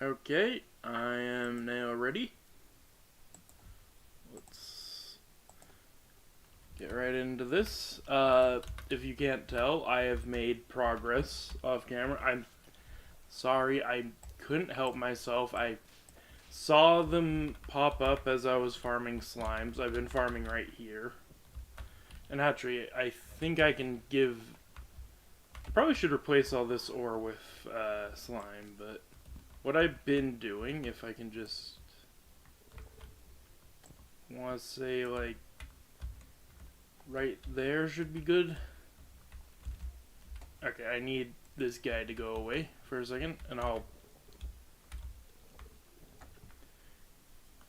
Okay, I am now ready. Let's get right into this. If you can't tell, I have made progress off camera. I'm sorry, I couldn't help myself. I saw them pop up as I was farming slimes. I've been farming right here. And actually, I think I can give... I probably should replace all this ore with slime, but what I've been doing, if I can just... want to say, like, right there should be good. Okay, I need this guy to go away for a second, and I'll...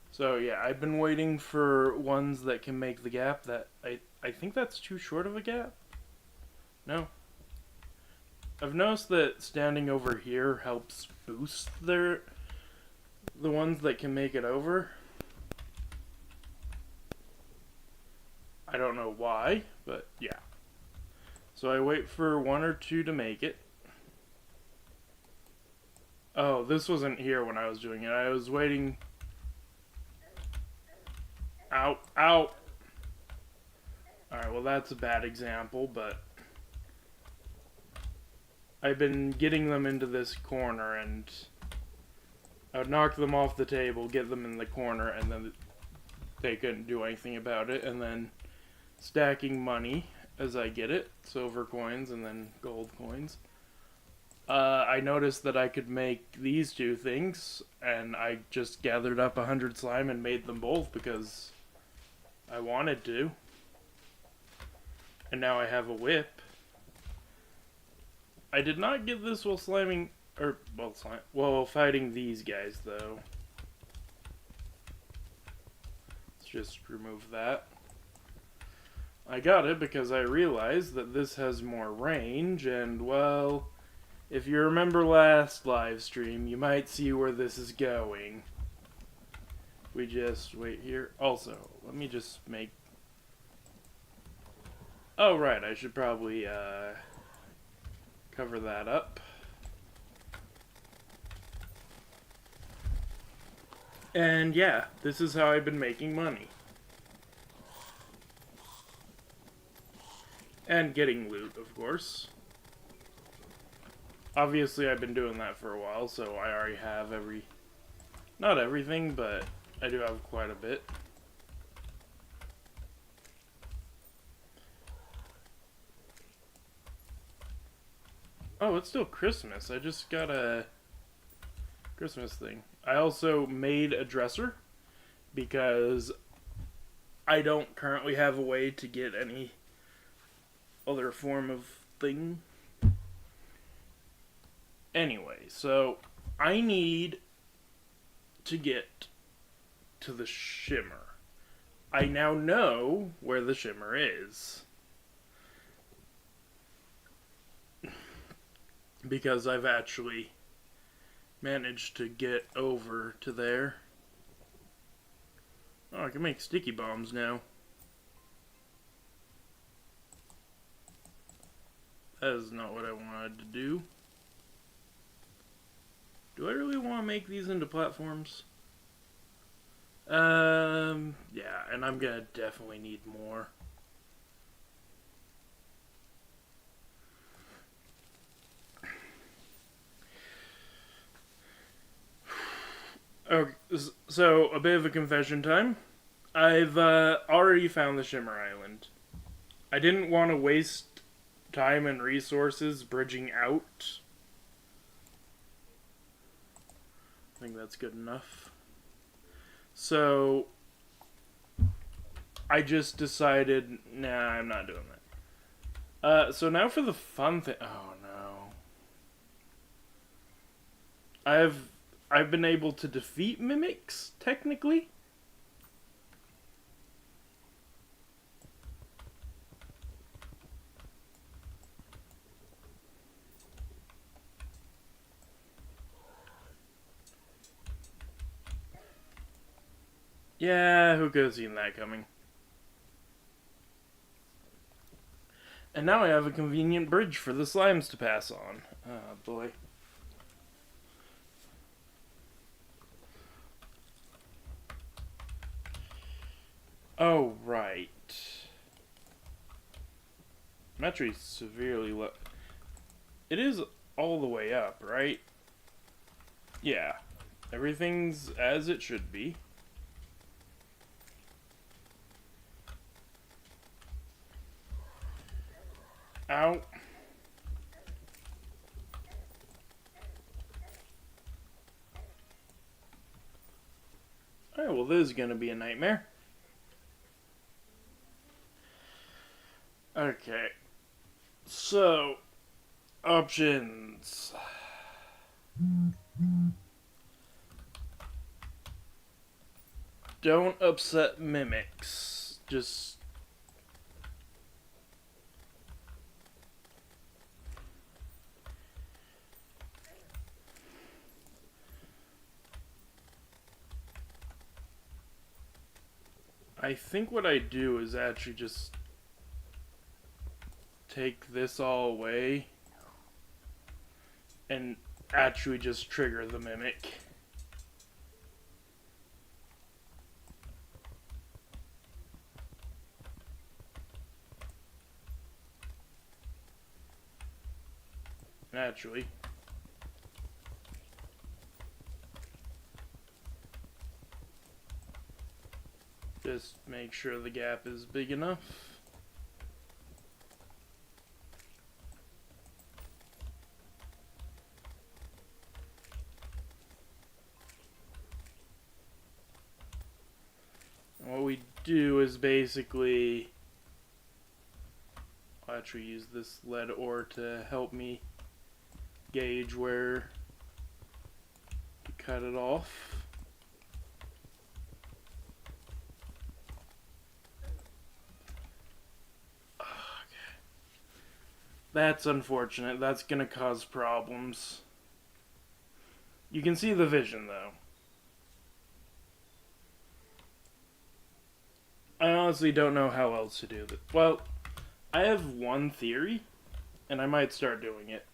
So, yeah, I've been waiting for ones that can make the gap. That I think that's too short of a gap? No. I've noticed that standing over here helps boost the ones that can make it over. I don't know why, but yeah. So I wait for one or two to make it. Oh, this wasn't here when I was doing it. I was waiting... Ow, ow! Alright, well that's a bad example, but... I've been getting them into this corner, and... I would knock them off the table, get them in the corner, and then they couldn't do anything about it, and then stacking money as I get it, silver coins and then gold coins. I noticed that I could make these two things, and I just gathered up 100 slime and made them both because I wanted to. And now I have a whip. I did not get this while sliming, or, well, fighting these guys, though. Let's just remove that. I got it because I realized that this has more range, and, well, if you remember last live stream, you might see where this is going. We just wait here. Also, let me just make... Oh, right, I should probably, cover that up. And yeah, this is how I've been making money. And getting loot, of course. Obviously, I've been doing that for a while, so I already have not everything, but I do have quite a bit. Oh, it's still Christmas. I just got a Christmas thing. I also made a dresser because I don't currently have a way to get any other form of thing. Anyway, so I need to get to the Shimmer. I now know where the Shimmer is. Because I've actually managed to get over to there. Oh, I can make sticky bombs now. That is not what I wanted to do. Do I really want to make these into platforms? Yeah, and I'm gonna definitely need more. Okay, so a bit of a confession time. I've already found the Shimmer Island. I didn't want to waste time and resources bridging out. I think that's good enough. So I just decided, nah, I'm not doing that. So now for the fun thing. Oh no. I've been able to defeat mimics, technically. Yeah, who could have seen that coming? And now I have a convenient bridge for the slimes to pass on. Oh boy. Oh, right. I'm actually severely low. It is all the way up, right? Yeah. Everything's as it should be. Ow. Alright, well, this is gonna be a nightmare. Okay. So, options. Don't upset mimics. Just... I think what I do is actually just take this all away and actually just trigger the mimic. Naturally. Just make sure the gap is big enough. And what we do is basically... I'll actually use this lead ore to help me gauge where to cut it off. That's unfortunate. That's gonna cause problems. You can see the vision, though. I honestly don't know how else to do this. Well, I have one theory, and I might start doing it.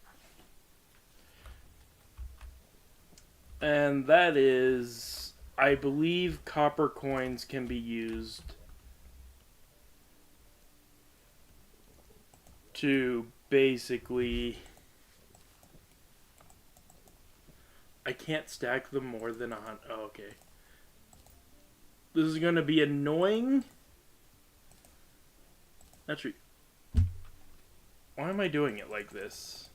And that is, I believe copper coins can be used to basically... I can't stack them more than 100. Oh, okay. This is going to be annoying. Actually, why am I doing it like this?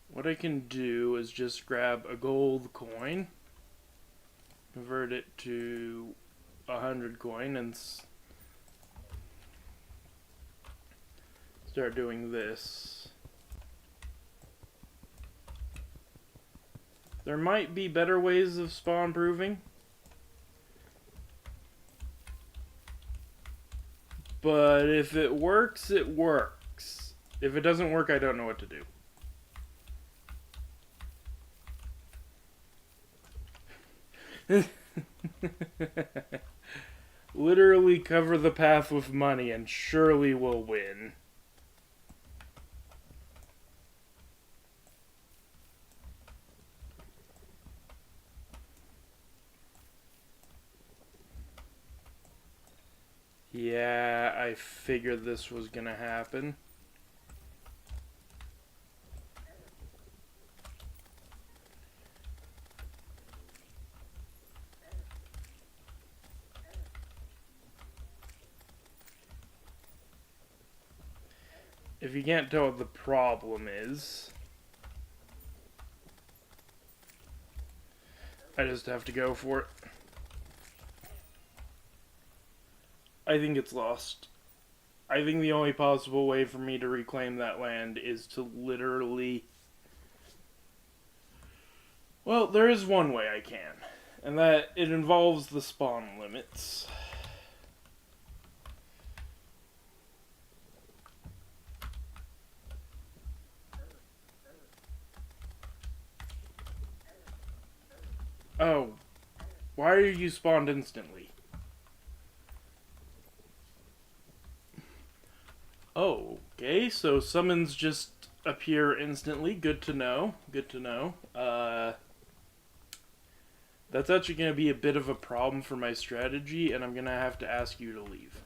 What I can do is just grab a gold coin, convert it to 100 coin, and start doing this. There might be better ways of spawn proving, but if it works, it works. If it doesn't work, I don't know what to do. Literally cover the path with money and surely we'll win. Yeah, I figured this was gonna happen. If you can't tell what the problem is, I just have to go for it. I think it's lost. I think the only possible way for me to reclaim that land is to literally... Well, there is one way I can, and that it involves the spawn limits. Oh, why are you spawned instantly? Oh, okay, so summons just appear instantly. Good to know. Good to know. That's actually going to be a bit of a problem for my strategy, and I'm going to have to ask you to leave.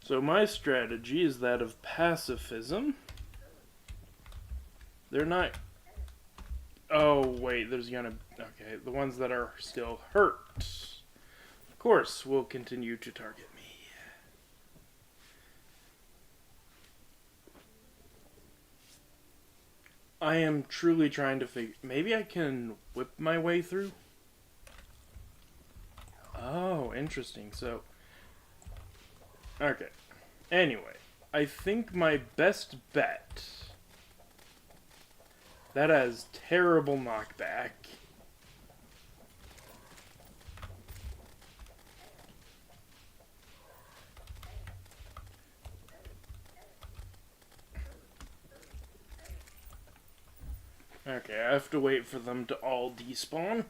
So my strategy is that of pacifism. They're not... Oh, wait, there's gonna... Okay, the ones that are still hurt, of course, will continue to target me. I am truly trying to figure... Maybe I can whip my way through? Oh, interesting. So... Okay. Anyway, I think my best bet... That has terrible knockback. Okay, I have to wait for them to all despawn.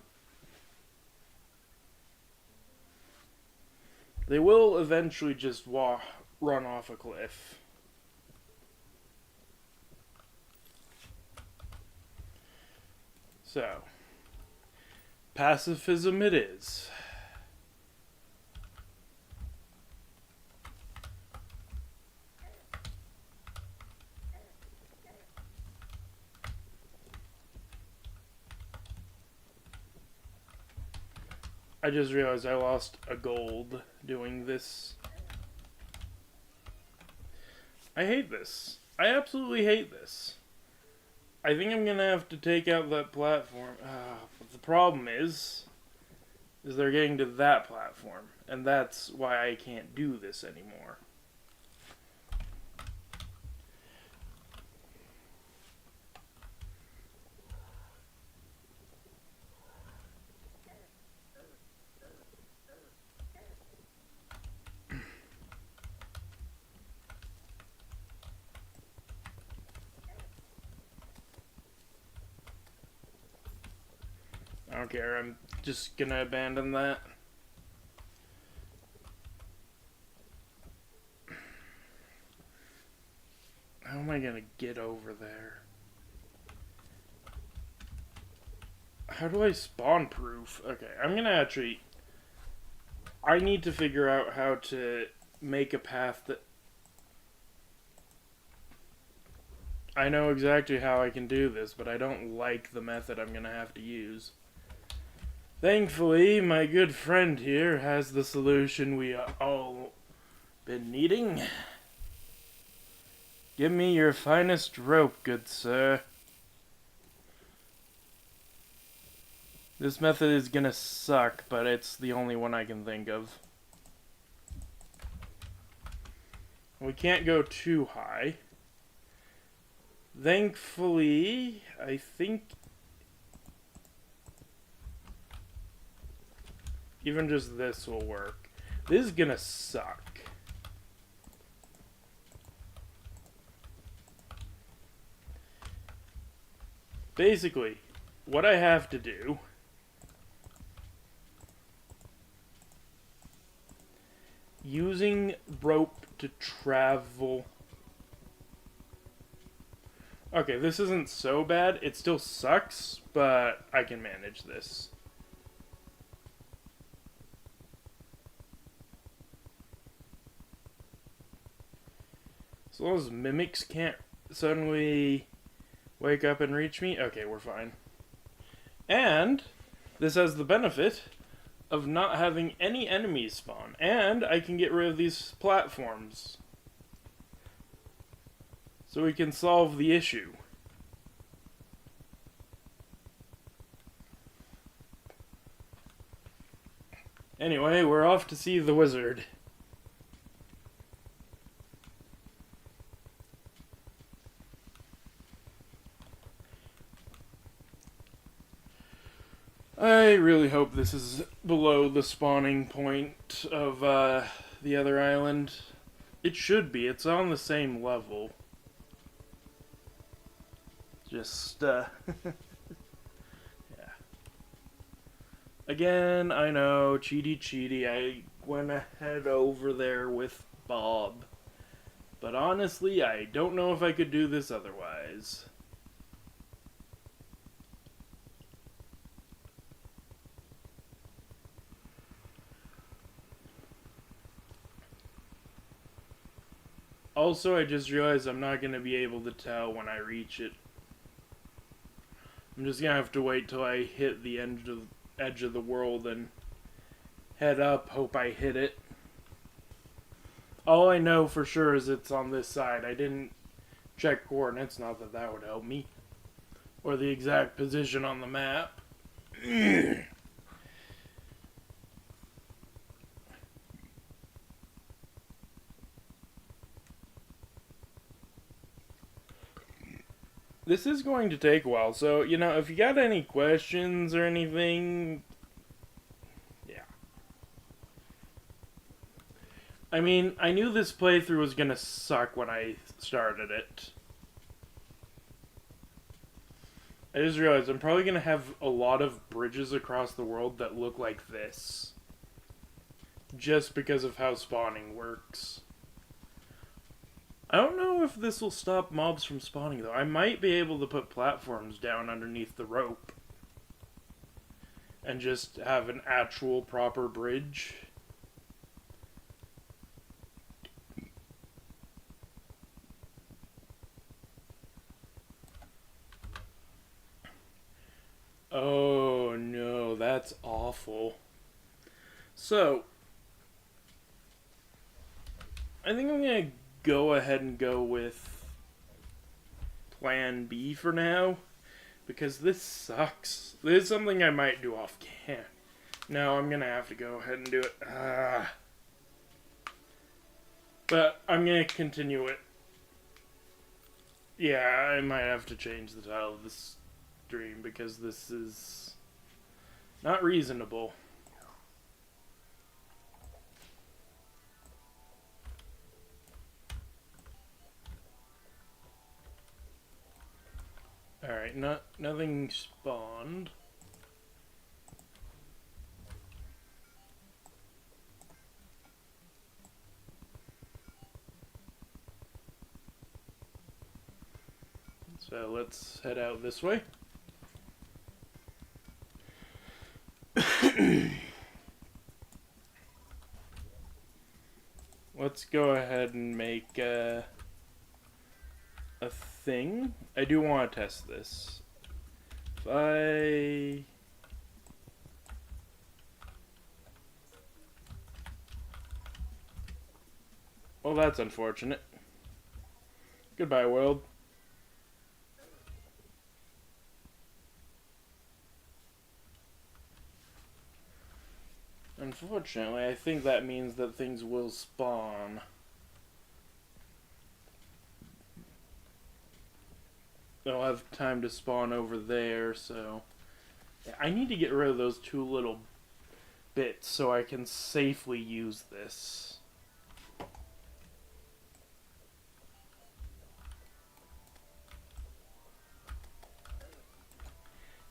They will eventually just run off a cliff. So, pacifism it is. I just realized I lost a gold doing this. I hate this. I absolutely hate this. I think I'm gonna have to take out that platform. But the problem is they're getting to that platform, and that's why I can't do this anymore. I don't care, I'm just gonna abandon that. How am I gonna get over there? How do I spawn proof? Okay, I'm gonna actually... I need to figure out how to make a path that... I know exactly how I can do this, but I don't like the method I'm gonna have to use. Thankfully, my good friend here has the solution we all been needing. Give me your finest rope, good sir. This method is gonna suck, but it's the only one I can think of. We can't go too high. Thankfully, I think even just this will work. This is gonna suck. Basically, what I have to do using rope to travel. Okay, this isn't so bad. It still sucks, but I can manage this. As long as mimics can't suddenly wake up and reach me, okay, we're fine. And this has the benefit of not having any enemies spawn. And I can get rid of these platforms. So we can solve the issue. Anyway, we're off to see the wizard. I really hope this is below the spawning point of the other island. It should be. It's on the same level. Just, yeah. Again, I know, cheaty. I went ahead over there with Bob. But honestly, I don't know if I could do this otherwise. Also, I just realized I'm not going to be able to tell when I reach it. I'm just going to have to wait till I hit the edge of the world and head up, hope I hit it. All I know for sure is it's on this side. I didn't check coordinates, not that that would help me. Or the exact position on the map. This is going to take a while, so, you know, if you got any questions or anything, yeah. I mean, I knew this playthrough was gonna suck when I started it. I just realized I'm probably gonna have a lot of bridges across the world that look like this. Just because of how spawning works. I don't know if this will stop mobs from spawning, though. I might be able to put platforms down underneath the rope. And just have an actual proper bridge. Oh no, that's awful. So, I think I'm gonna go ahead and go with plan B for now, because this sucks. This is something I might do off cam. No, I'm gonna have to go ahead and do it. But I'm gonna continue it. Yeah, I might have to change the title of this stream because this is not reasonable. Alright, nothing spawned. So let's head out this way. Let's go ahead and make a thing. I do want to test this. If I... Well, that's unfortunate. Goodbye, world. Unfortunately, I think that means that things will spawn. They'll have time to spawn over there, so... Yeah, I need to get rid of those two little bits so I can safely use this.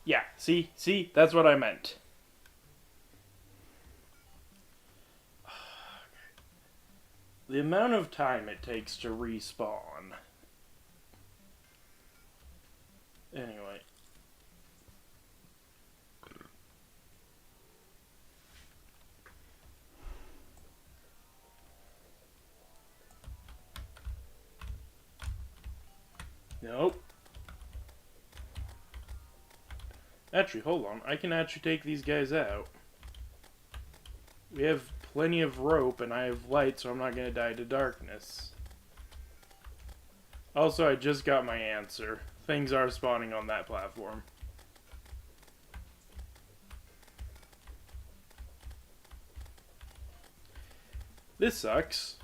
Yeah, see? That's what I meant. The amount of time it takes to respawn. Anyway. Nope. Actually, hold on. I can actually take these guys out. We have plenty of rope and I have light, so I'm not going to die to darkness. Also, I just got my answer. Things are spawning on that platform. This sucks.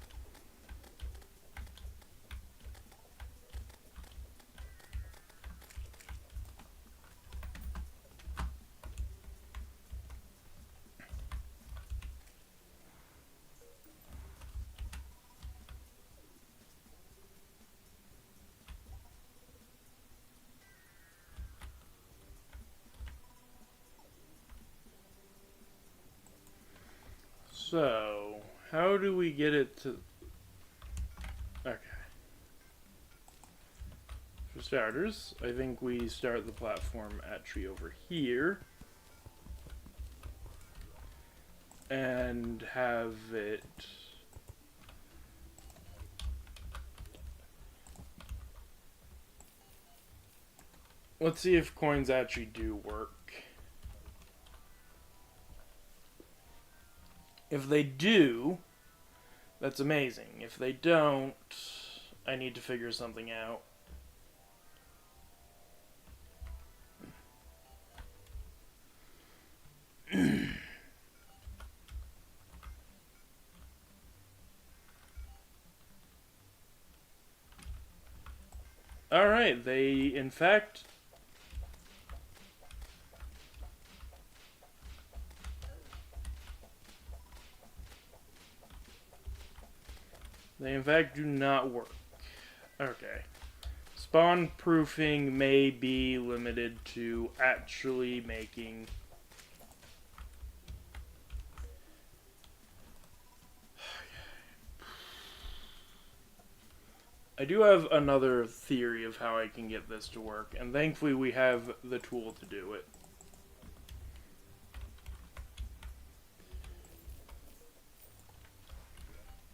So, how do we get it to... Okay. For starters, I think we start the platform actually over here. And have it... Let's see if coins actually do work. If they do, that's amazing. If they don't, I need to figure something out. Alright, they in fact... They in fact do not work. Okay. Spawn proofing may be limited to actually making... I do have another theory of how I can get this to work, and thankfully we have the tool to do it.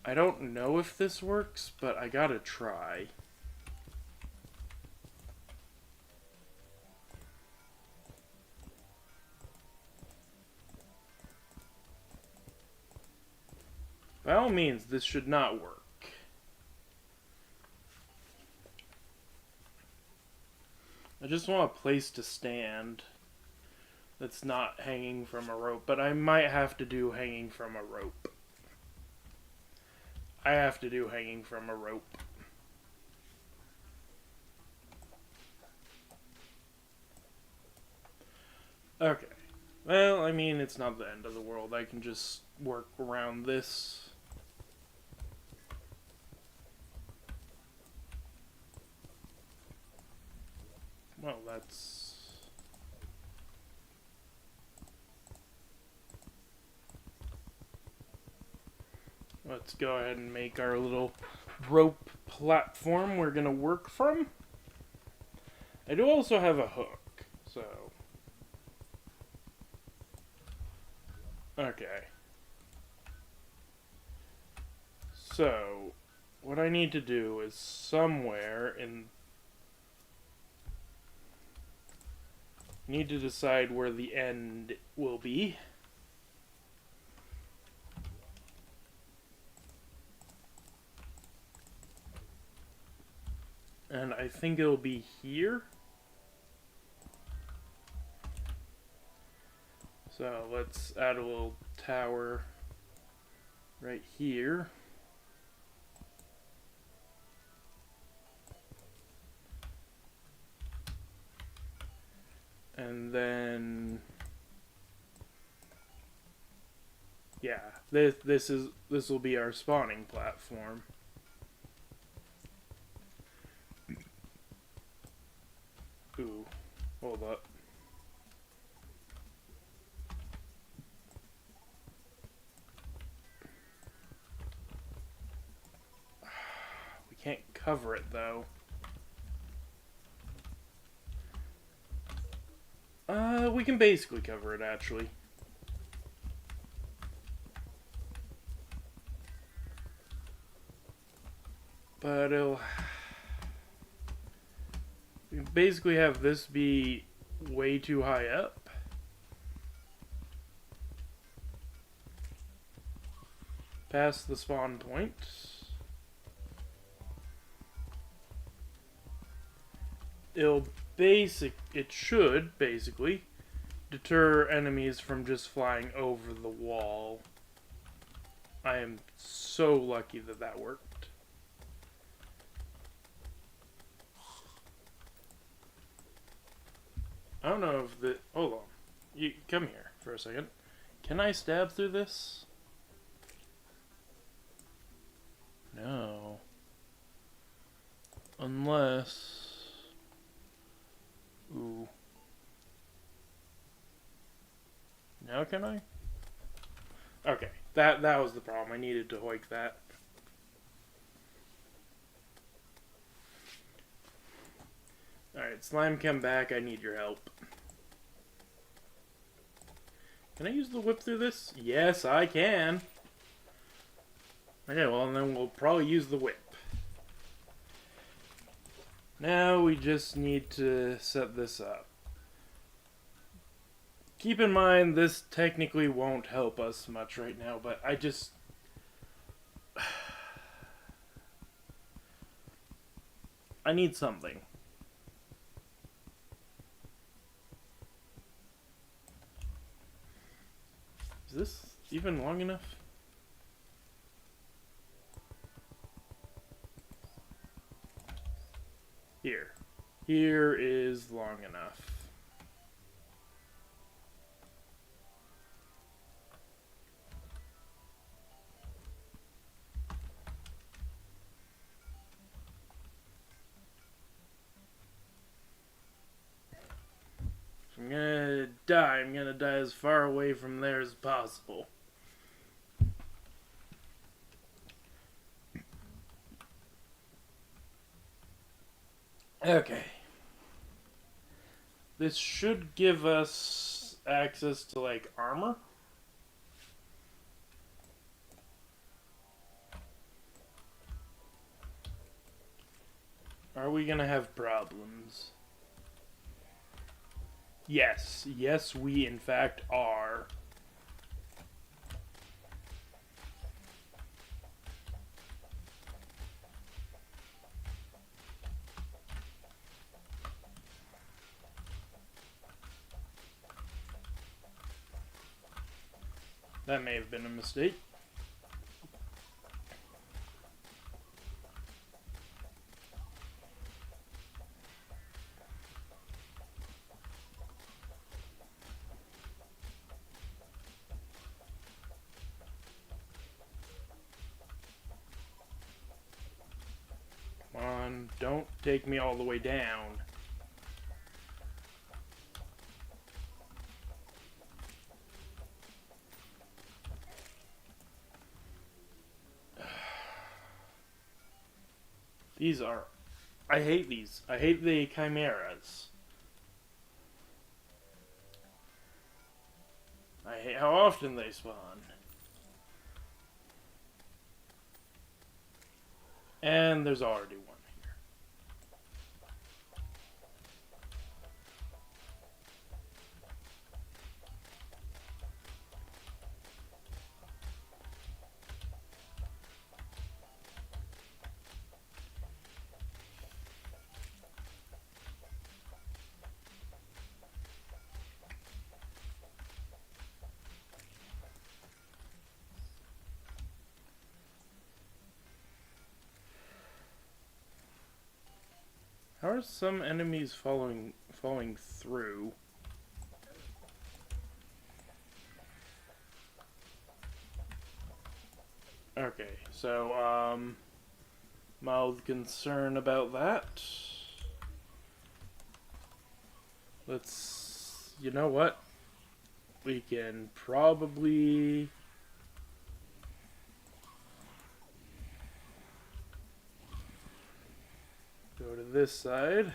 I don't know if this works, but I gotta try. By all means, this should not work. I just want a place to stand that's not hanging from a rope, but I might have to do hanging from a rope. I have to do hanging from a rope. Okay. Well, I mean, it's not the end of the world. I can just work around this. Well, that's... Let's go ahead and make our little rope platform we're gonna work from. I do also have a hook, so... Okay. So, what I need to do is somewhere in... Need to decide where the end will be. And I think it'll be here. So let's add a little tower right here. And then, yeah, this will be our spawning platform. Ooh, hold up. We can't cover it though. We can basically cover it, actually. But it'll... We basically have this be way too high up. Past the spawn point. It should basically deter enemies from just flying over the wall. I am so lucky that that worked. I don't know if the... Hold on. You come here for a second. Can I stab through this? No. Unless... Ooh. Now can I? Okay. That was the problem. I needed to hoik that. Alright, slime, come back. I need your help. Can I use the whip through this? Yes, I can. Okay, well, and then we'll probably use the whip. Now we just need to set this up. Keep in mind, this technically won't help us much right now, but I just... I need something. Is this even long enough? Here. Here is long enough. If I'm gonna die, I'm gonna die as far away from there as possible. Okay. This should give us access to, like, armor. Are we gonna have problems? Yes. Yes, we in fact are. That may have been a mistake. Come on, don't take me all the way down. These are... I hate these. I hate the chimeras. I hate how often they spawn. And there's already one here. How are some enemies falling through? Okay, so, mild concern about that. Let's... You know what? We can probably... go to this side.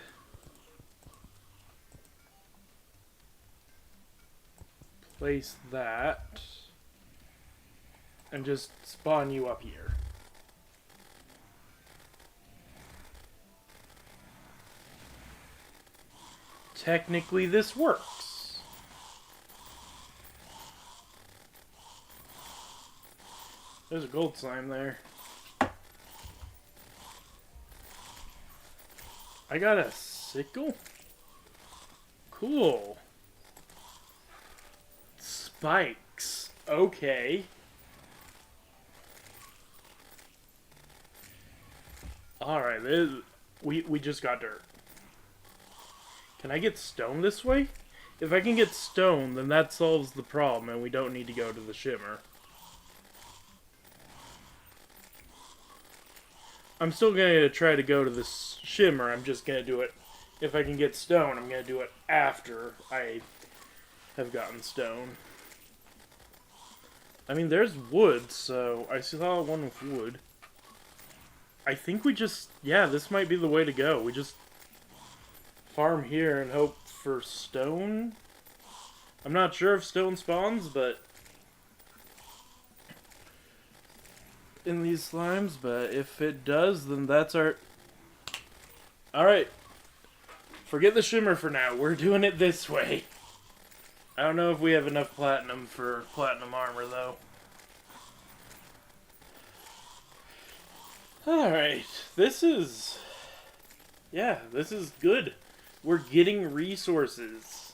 Place that. And just spawn you up here. Technically, this works. There's a gold slime there. I got a sickle? Cool. Spikes. Okay. Alright, we just got dirt. Can I get stone this way? If I can get stone, then that solves the problem and we don't need to go to the Shimmer. I'm still going to try to go to the Shimmer. I'm just going to do it. If I can get stone, I'm going to do it after I have gotten stone. I mean, there's wood, so I saw one with wood. I think we just... Yeah, this might be the way to go. We just farm here and hope for stone. I'm not sure if stone spawns, but... in these slimes, but if it does, then that's our... Alright. Forget the shimmer for now. We're doing it this way. I don't know if we have enough platinum for platinum armor, though. Alright. This is... Yeah, this is good. We're getting resources.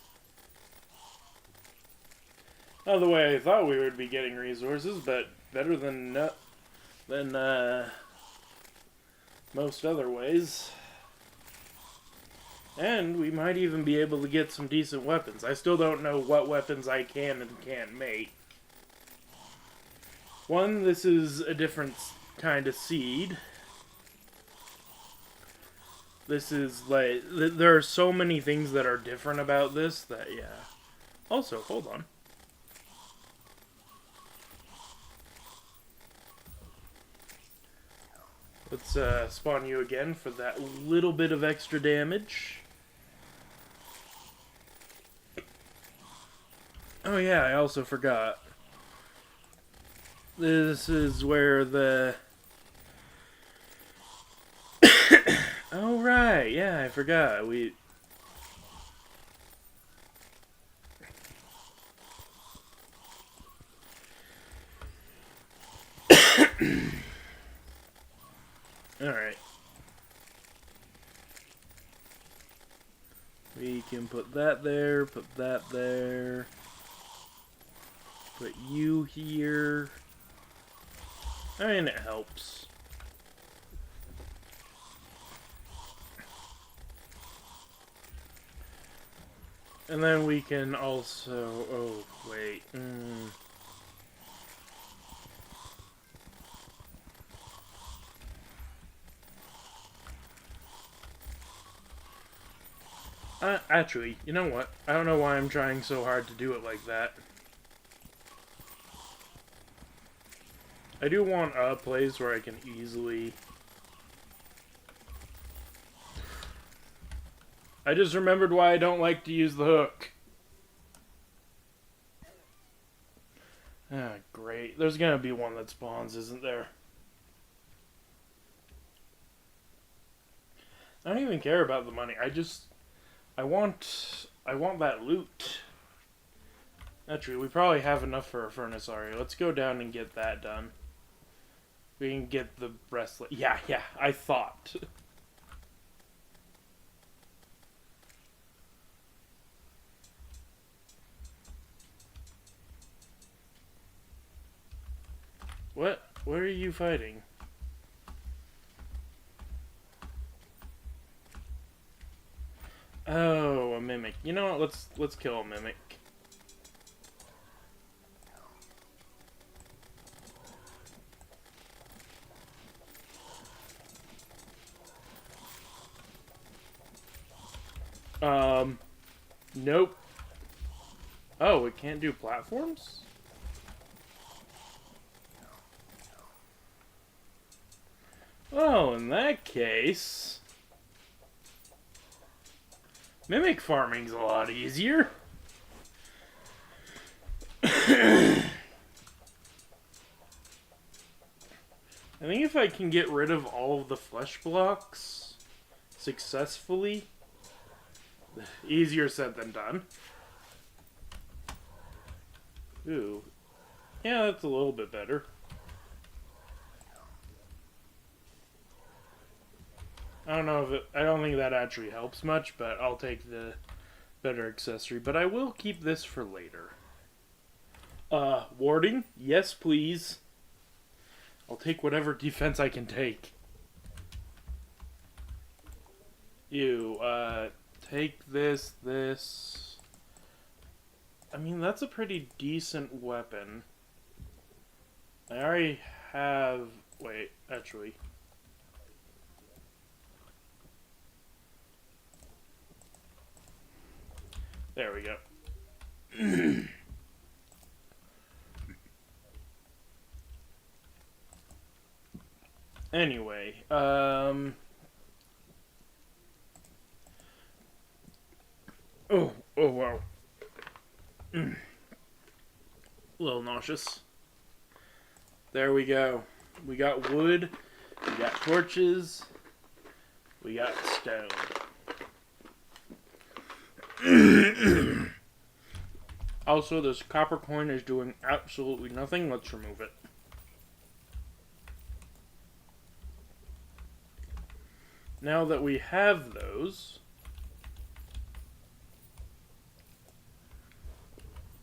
Not the way I thought we would be getting resources, but better than most other ways. And we might even be able to get some decent weapons. I still don't know what weapons I can and can't make. One, this is a different kind of seed. This is like... There are so many things that are different about this that, yeah. Also, hold on. Let's spawn you again for that little bit of extra damage. Oh yeah, I also forgot. This is where the... Oh right, yeah, I forgot. We... Alright. We can put that there, put that there. Put you here. I mean, it helps. And then we can also... Oh, wait. Actually, you know what? I don't know why I'm trying so hard to do it like that. I do want a place where I can easily... I just remembered why I don't like to use the hook. Ah, great. There's gonna be one that spawns, isn't there? I don't even care about the money. I want that loot. Actually, we probably have enough for a furnace already. Let's go down and get that done. We can get the breastplate. Yeah, I thought. What? Where are you fighting? Oh, a mimic. You know what? Let's kill a mimic. Nope. Oh, it can't do platforms? Oh, in that case... Mimic farming's a lot easier. I think if I can get rid of all of the flesh blocks successfully, easier said than done. Ooh. Yeah, that's a little bit better. I don't know if it... I don't think that actually helps much, but I'll take the better accessory. But I will keep this for later. Warding? Yes, please. I'll take whatever defense I can take. You, take this. I mean, that's a pretty decent weapon. I already have... Wait, actually... There we go. Anyway, oh wow. A little nauseous. There we go. We got wood, we got torches, We got stone. Also, this copper coin is doing absolutely nothing. Let's remove it. Now that we have those,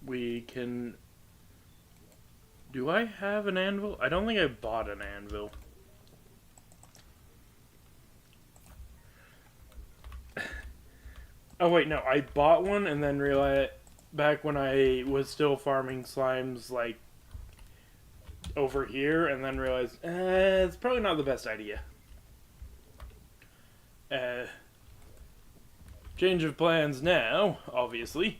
we can... Do I have an anvil? I don't think I bought an anvil. Oh wait, no, I bought one and then realized back when I was still farming slimes like over here, and then realized it's probably not the best idea. Change of plans now, obviously.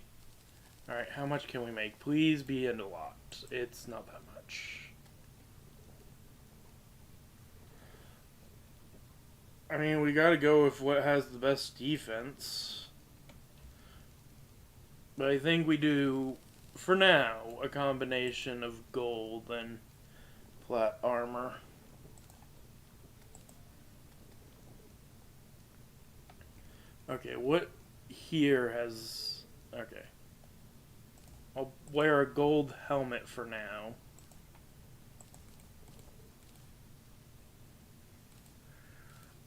Alright, how much can we make? Please be a lot. It's not that much. I mean, we gotta go with what has the best defense. But I think we do, for now, a combination of gold and flat armor. Okay, what here has... Okay. I'll wear a gold helmet for now.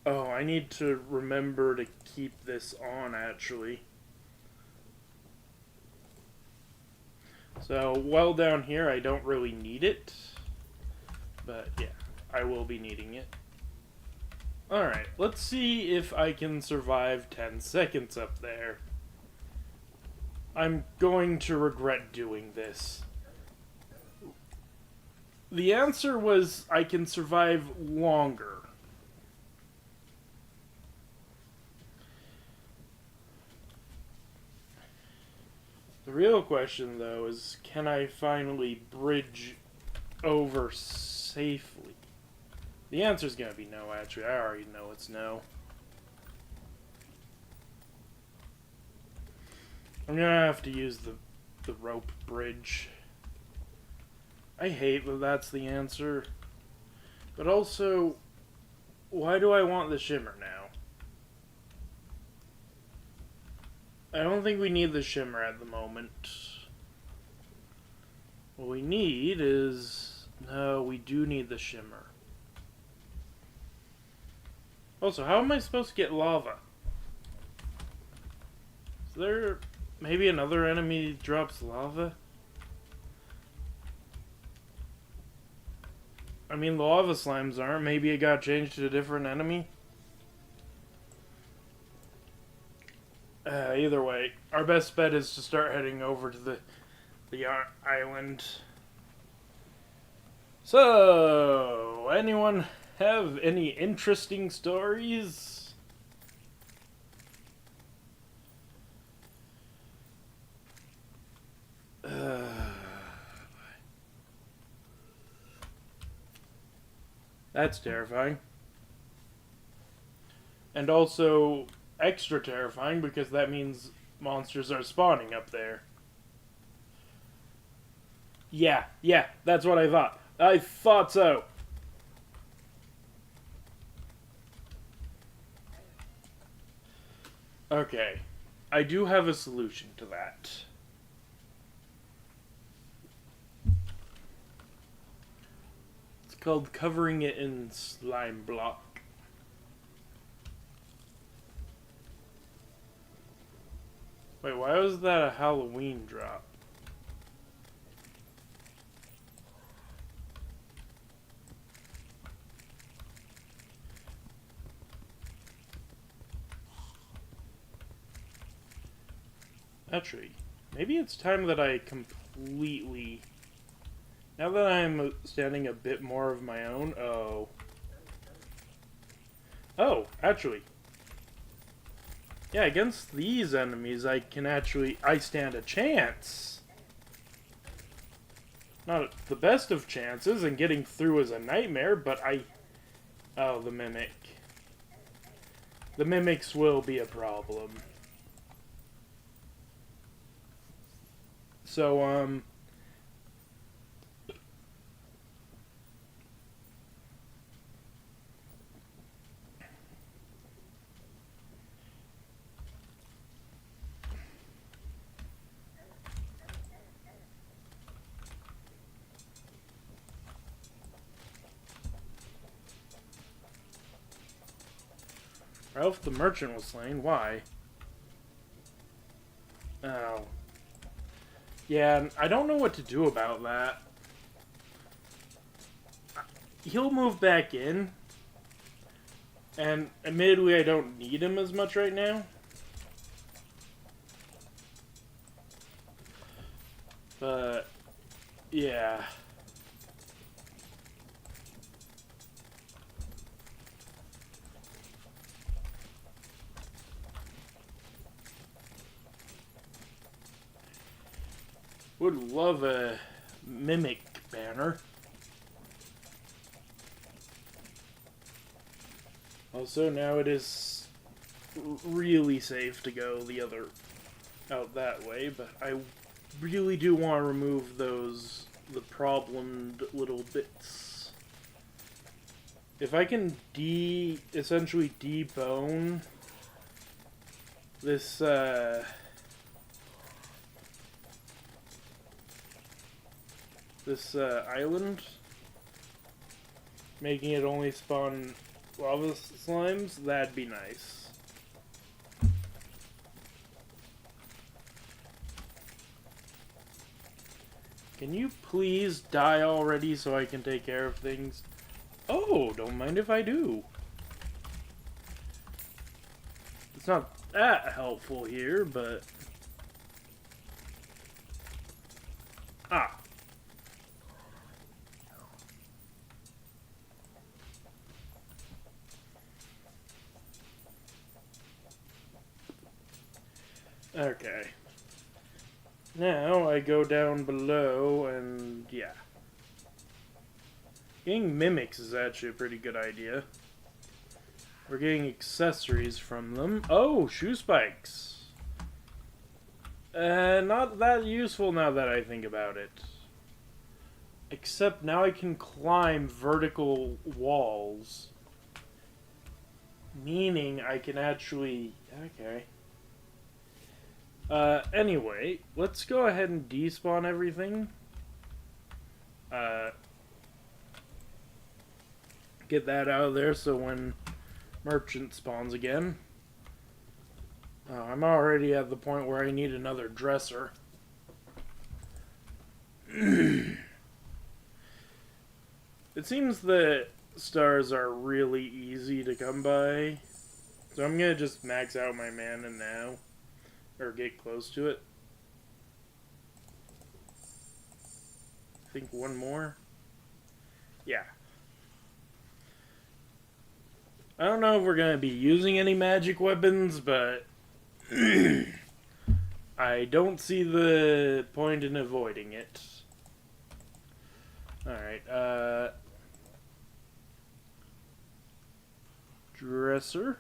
Oh, I need to remember to keep this on, actually. So, well down here, I don't really need it. But, yeah, I will be needing it. Alright, let's see if I can survive 10 seconds up there. I'm going to regret doing this. The answer was I can survive longer. The real question, though, is can I finally bridge over safely? The answer's gonna be no, actually. I already know it's no. I'm gonna have to use the rope bridge. I hate that that's the answer. But also, why do I want the shimmer now? I don't think we need the shimmer at the moment. What we need is... No, we do need the shimmer. Also, how am I supposed to get lava? Is there maybe another enemy drops lava? I mean, the lava slimes aren't. Maybe it got changed to a different enemy? Either way, our best bet is to start heading over to the island. So, anyone have any interesting stories? That's terrifying. And also extra terrifying because that means monsters are spawning up there. Yeah, that's what I thought. I thought so. Okay. I do have a solution to that. It's called covering it in slime block. Wait, why was that a Halloween drop? Actually, maybe it's time that I completely... Now that I'm standing a bit more of my own... Oh, actually. Yeah, against these enemies, I stand a chance. Not the best of chances, and getting through is a nightmare, but Oh, the mimic. The mimics will be a problem. So, Ralph the merchant was slain. Why? Oh. Yeah, I don't know what to do about that. He'll move back in. And admittedly, I don't need him as much right now. But, yeah. Would love a mimic banner. Also, now it is really safe to go the other out that way, but I really do want to remove the problemed little bits. If I can essentially debone this island, making it only spawn lava slimes, that'd be nice. Can you please die already so I can take care of things? Oh, don't mind if I do. It's not that helpful here, but... Ah. Okay. Now I go down below and yeah. Getting mimics is actually a pretty good idea. We're getting accessories from them. Oh, shoe spikes. Not that useful now that I think about it. Except now I can climb vertical walls. Meaning I can actually... Okay. Anyway, let's go ahead and despawn everything. Get that out of there so when merchant spawns again. I'm already at the point where I need another dresser. It seems that stars are really easy to come by. So I'm gonna just max out my mana now. Or get close to it. I think one more. Yeah. I don't know if we're going to be using any magic weapons, but I don't see the point in avoiding it. Alright, dresser.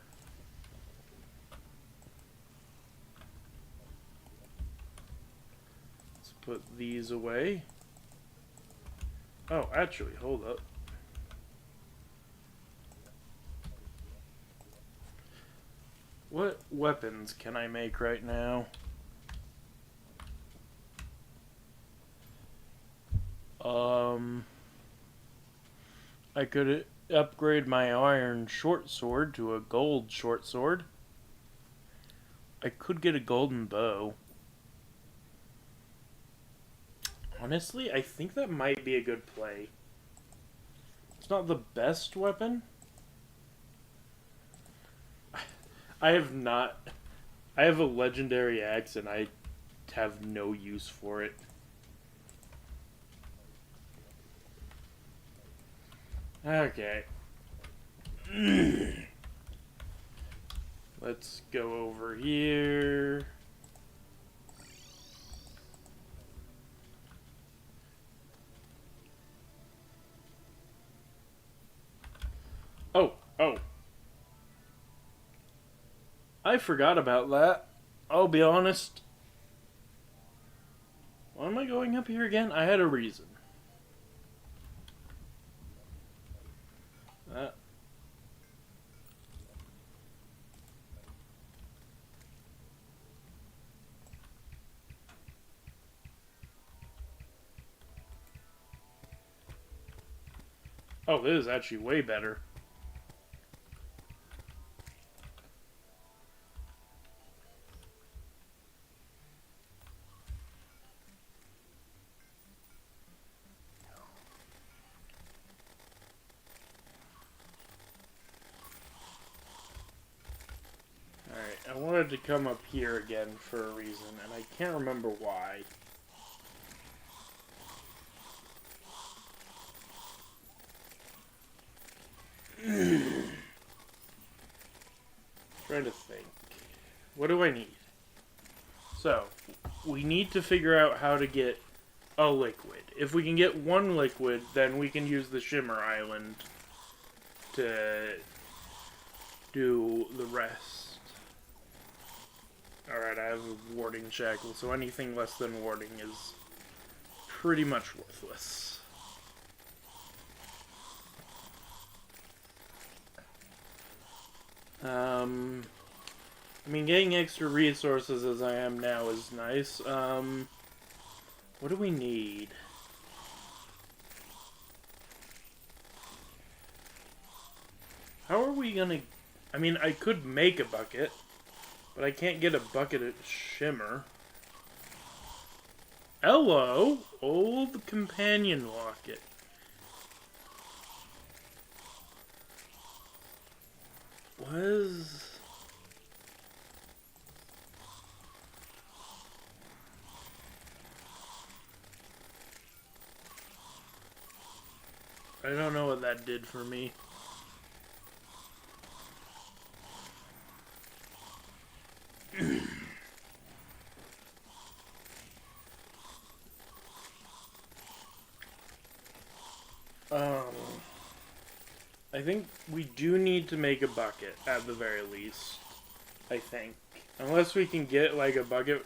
Let's put these away. Oh, actually, hold up. What weapons can I make right now? I could upgrade my iron short sword to a gold short sword. I could get a golden bow. Honestly, I think that might be a good play. It's not the best weapon. I have a legendary axe and I have no use for it. Okay. Let's go over here. Oh. I forgot about that. I'll be honest. Why am I going up here again? I had a reason. Oh, this is actually way better. wanted to come up here again for a reason, and I can't remember why. Trying to think. What do I need? So, we need to figure out how to get a liquid. If we can get one liquid, then we can use the Shimmer Island to do the rest. Alright, I have a warding shackle, so anything less than warding is pretty much worthless. I mean, getting extra resources as I am now is nice. What do we need? How are we gonna... I mean, I could make a bucket, but I can't get a bucket of Shimmer. Hello! Old companion locket. Was... I don't know what that did for me. I think we do need to make a bucket, at the very least. I think. Unless we can get, like, a bucket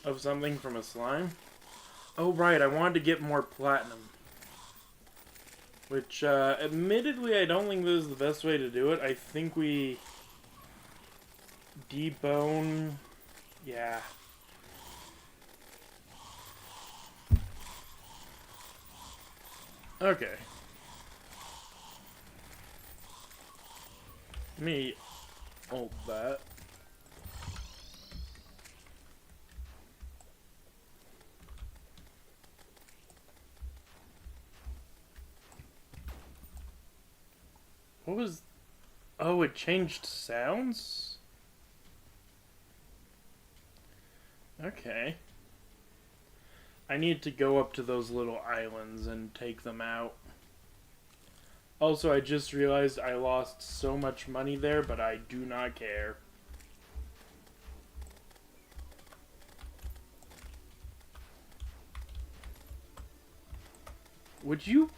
of something from a slime. Oh, right, I wanted to get more platinum. Which, admittedly, I don't think this is the best way to do it. I think we... debone... Yeah. Okay. Let me ult that. What was... Oh, it changed sounds? Okay. I need to go up to those little islands and take them out. Also, I just realized I lost so much money there, but I do not care. Would you...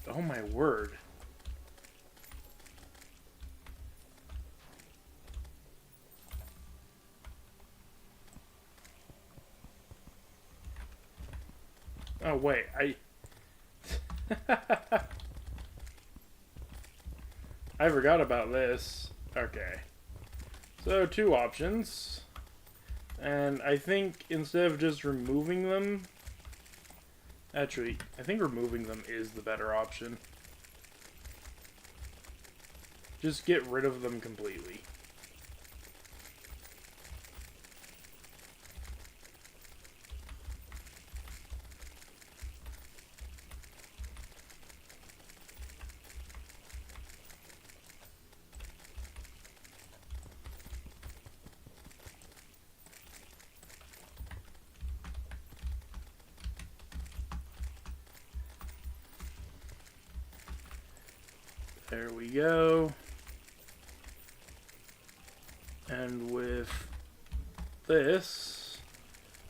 Oh my word. Oh wait, I forgot about this. Okay. So, two options. And I think instead of just removing them... Actually, I think removing them is the better option. Just get rid of them completely. There we go. And with this,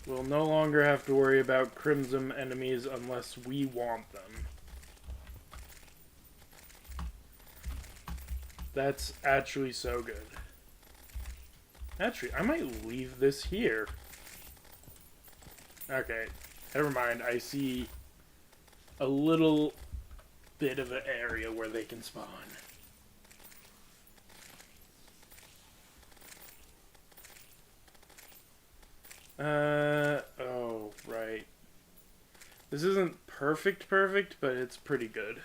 we'll no longer have to worry about crimson enemies unless we want them. That's actually so good. Actually, I might leave this here. Okay, never mind. I see a little bit of an area where they can spawn. Oh, right. This isn't perfect, but it's pretty good.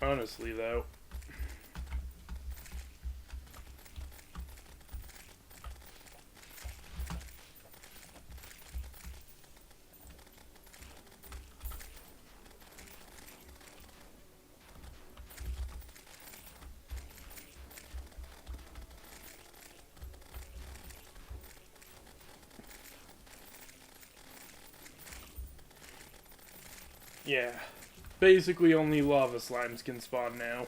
Honestly, though. Yeah. Basically only lava slimes can spawn now.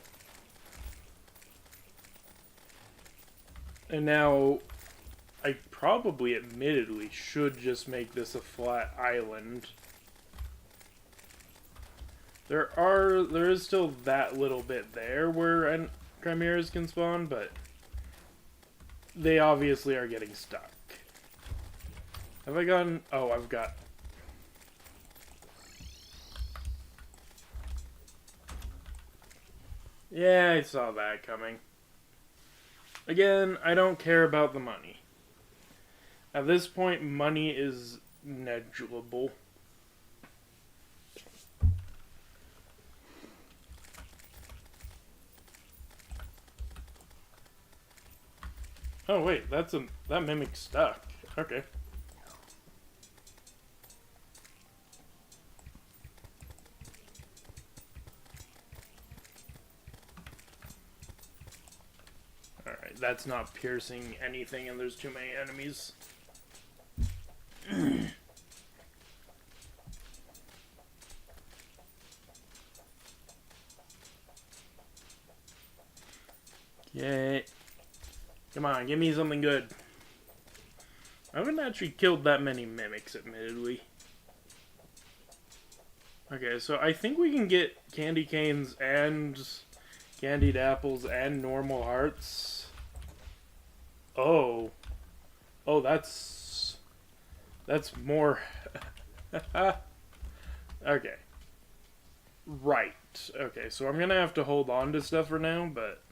And now, I probably, admittedly, should just make this a flat island. There is still that little bit there where chimeras can spawn, but they obviously are getting stuck. Have I gotten... Oh, I've got... Yeah, I saw that coming. Again, I don't care about the money. At this point, money is negligible. Oh wait, that mimic's stuck. Okay. Alright, that's not piercing anything and there's too many enemies. Yay. Come on, give me something good. I haven't actually killed that many mimics, admittedly. Okay, so I think we can get candy canes and candied apples and normal hearts. Oh. Oh, that's more... Okay. Right. Okay, so I'm gonna have to hold on to stuff for now, but...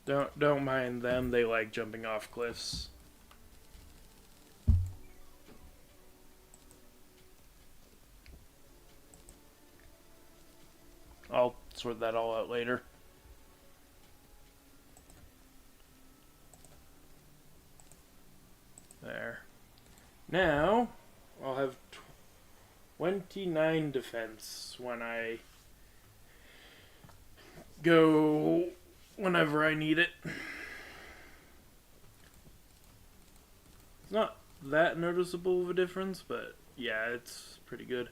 Don't mind them, they like jumping off cliffs. I'll sort that all out later. There. Now, I'll have 29 defense when I go whenever I need it. It's not that noticeable of a difference, but yeah, it's pretty good.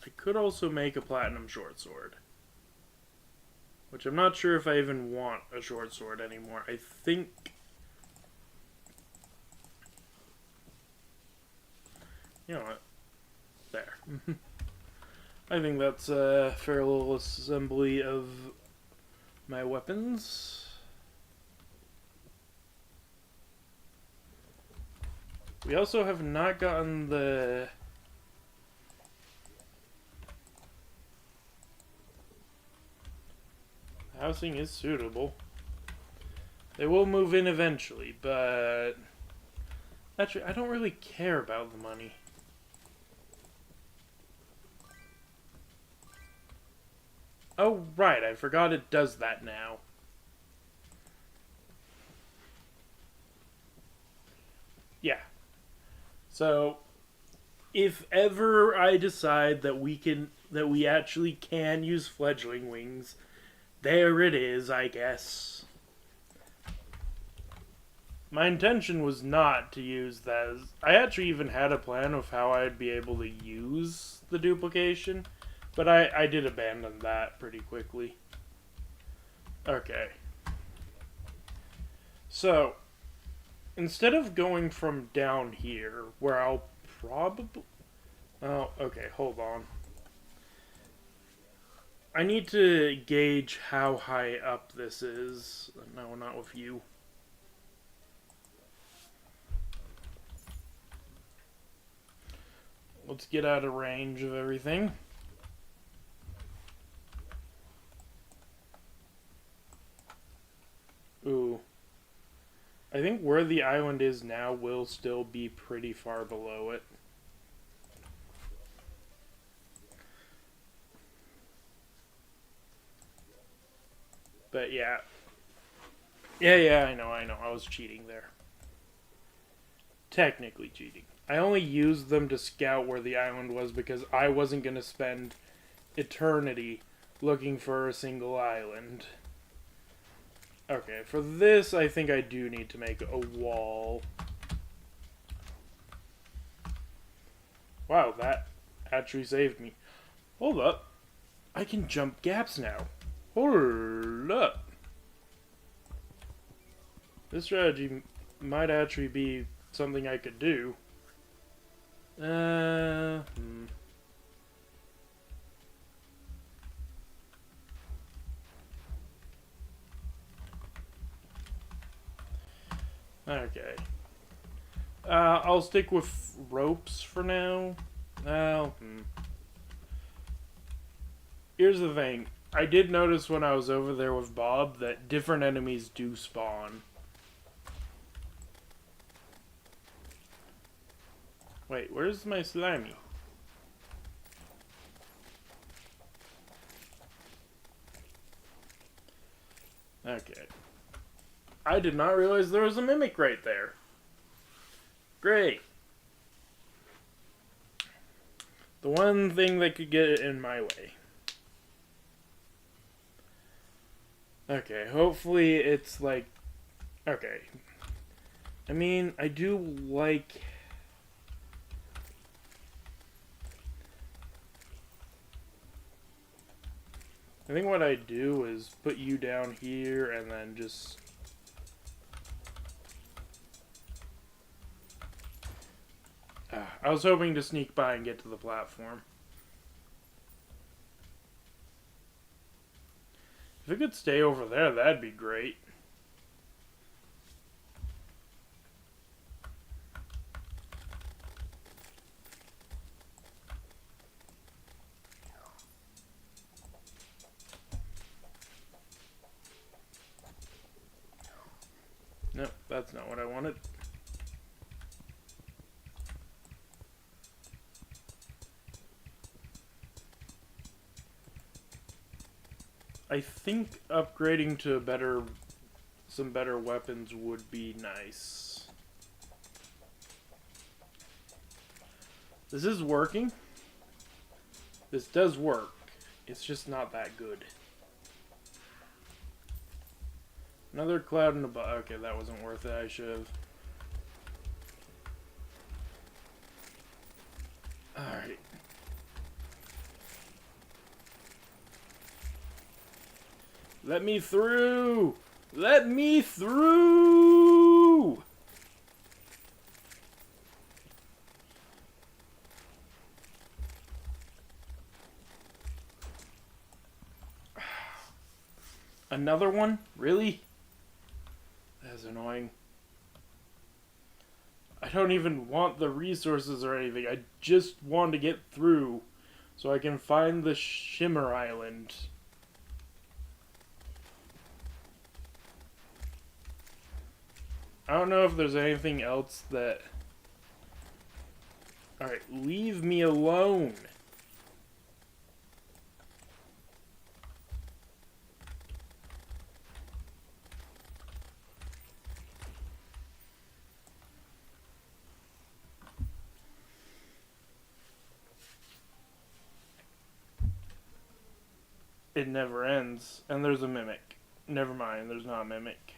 I could also make a platinum short sword. Which I'm not sure if I even want a short sword anymore. I think... You know what? There. I think that's a fair little assembly of my weapons. We also have not gotten the... Housing is suitable. They will move in eventually, but... Actually, I don't really care about the money. Oh, right, I forgot it does that now. Yeah. So, if ever I decide that we actually can use fledgling wings, there it is, I guess. My intention was not to use that. I actually even had a plan of how I'd be able to use the duplication, but I did abandon that pretty quickly. Okay. So, instead of going from down here, where I'll probably... Oh, okay, hold on. I need to gauge how high up this is. No, not with you. Let's get out of range of everything. Ooh. I think where the island is now will still be pretty far below it. But yeah. Yeah, I know. I was cheating there. Technically cheating. I only used them to scout where the island was because I wasn't going to spend eternity looking for a single island. Okay, for this I think I do need to make a wall. Wow, that actually saved me. Hold up. I can jump gaps now. Hold up. This strategy might actually be something I could do. Okay. I'll stick with ropes for now. Here's the thing. I did notice when I was over there with Bob that different enemies do spawn. Wait, where's my slimy? Okay. I did not realize there was a mimic right there. Great. The one thing that could get it in my way. Okay, hopefully it's like... Okay. I mean, I do like... I think what I do is put you down here and then just... I was hoping to sneak by and get to the platform. If it could stay over there, that'd be great. No, that's not what I wanted. I think upgrading to some better weapons would be nice. This is working. This does work. It's just not that good. Another cloud in the butt. Okay, that wasn't worth it. I should have. Alright. Let me through! Let me through! Another one? Really? That's annoying. I don't even want the resources or anything. I just want to get through so I can find the Shimmer Island. I don't know if there's anything else that... Alright, leave me alone. It never ends. And there's a mimic. Never mind, there's not a mimic.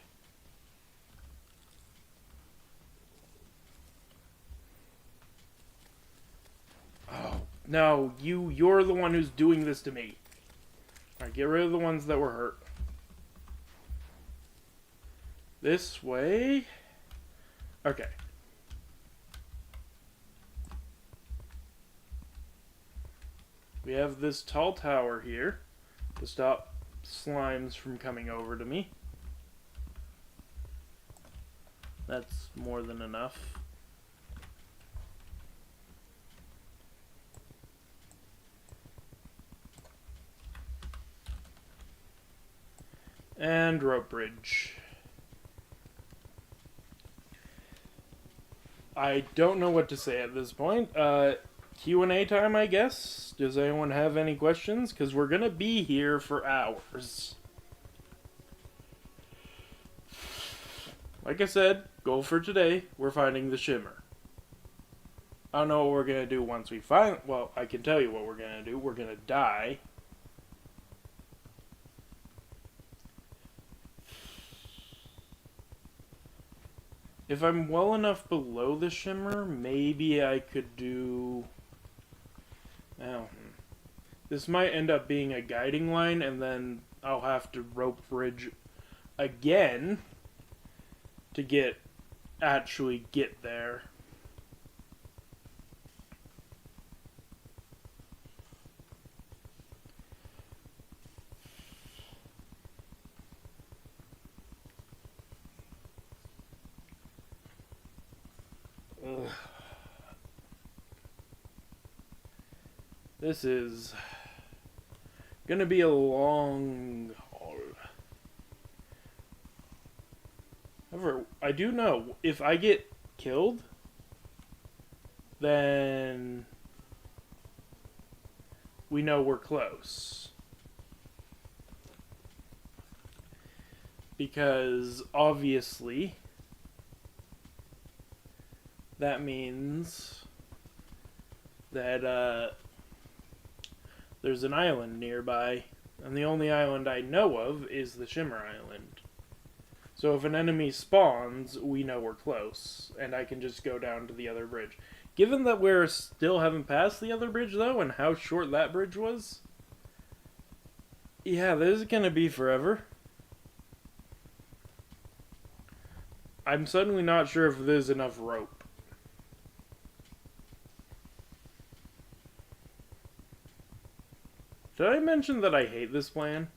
Oh, no, you're the one who's doing this to me. Alright, get rid of the ones that were hurt. This way? Okay. We have this tall tower here to stop slimes from coming over to me. That's more than enough. And rope bridge. I don't know what to say at this point. Q&A time, I guess. Does anyone have any questions? Because we're going to be here for hours. Like I said, goal for today, we're finding the Shimmer. I don't know what we're going to do once we find... Well, I can tell you what we're going to do. We're going to die. If I'm well enough below the Shimmer, maybe I could do... Now, this might end up being a guiding line, and then I'll have to rope bridge again to actually get there. Ugh. This is gonna be a long haul. However, I do know if I get killed, then we know we're close. Because obviously that means that there's an island nearby, and the only island I know of is the Shimmer Island. So if an enemy spawns, we know we're close, and I can just go down to the other bridge. Given that we're still haven't passed the other bridge, though, and how short that bridge was, yeah, this is gonna be forever. I'm suddenly not sure if there's enough rope. Did I mention that I hate this plan?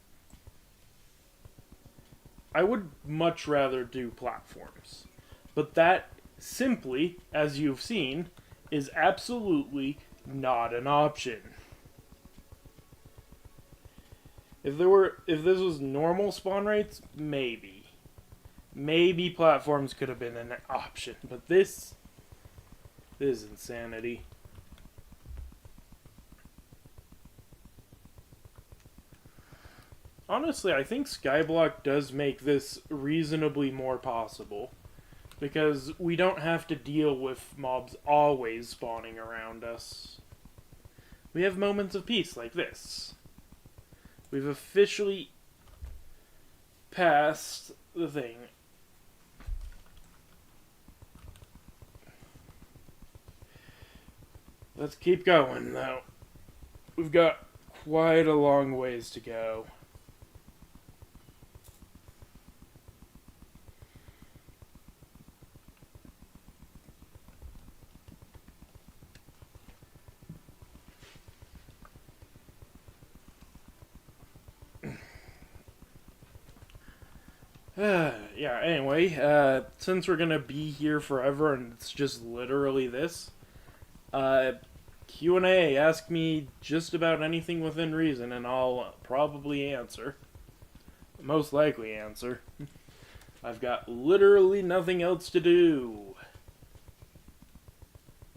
I would much rather do platforms. But that simply, as you've seen, is absolutely not an option. If this was normal spawn rates, maybe. Maybe platforms could have been an option, but this is insanity. Honestly, I think Skyblock does make this reasonably more possible, because we don't have to deal with mobs always spawning around us. We have moments of peace like this. We've officially passed the thing. Let's keep going, though. We've got quite a long ways to go. Yeah, anyway, since we're gonna be here forever and it's just literally this, Q&A, ask me just about anything within reason and I'll probably answer. Most likely answer. I've got literally nothing else to do.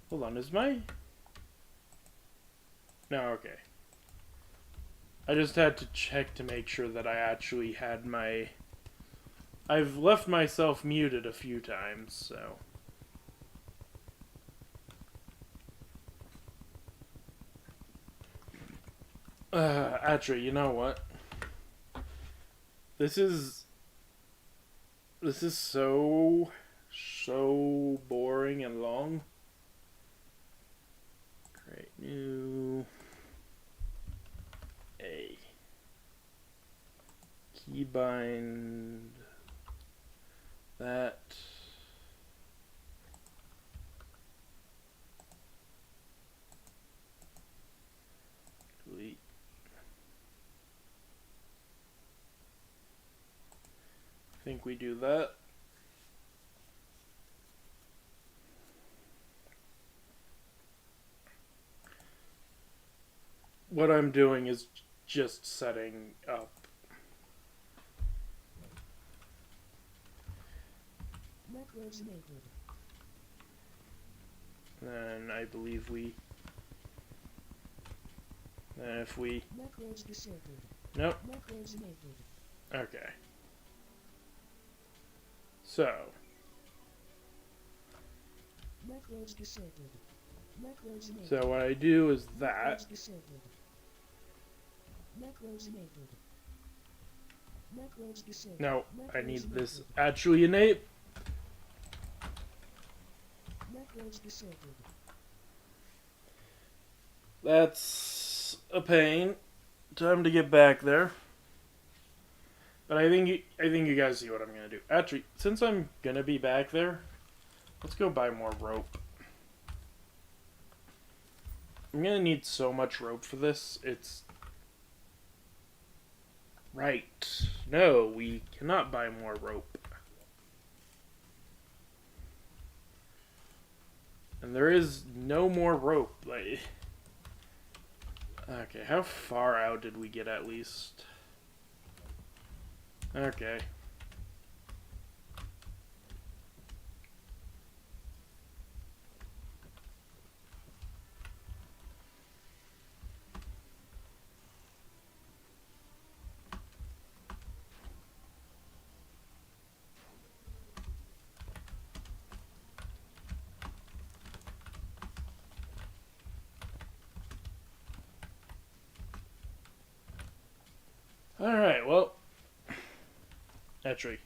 Hold on, is my... No, okay. I just had to check to make sure that I actually had my... I've left myself muted a few times, so... Actually, you know what? This is so boring and long. Create new A keybind that delete. I think we do that. What I'm doing is just setting up. And I believe we... And if we... Nope. Okay. So. So what I do is that. No, I need this actually innate. That's a pain. Time to get back there. But I think you guys see what I'm gonna do. Actually, since I'm gonna be back there, let's go buy more rope. I'm gonna need so much rope for this. It's right. No, we cannot buy more rope. And there is no more rope. Like, okay, how far out did we get at least? Okay. Alright, well. Actually.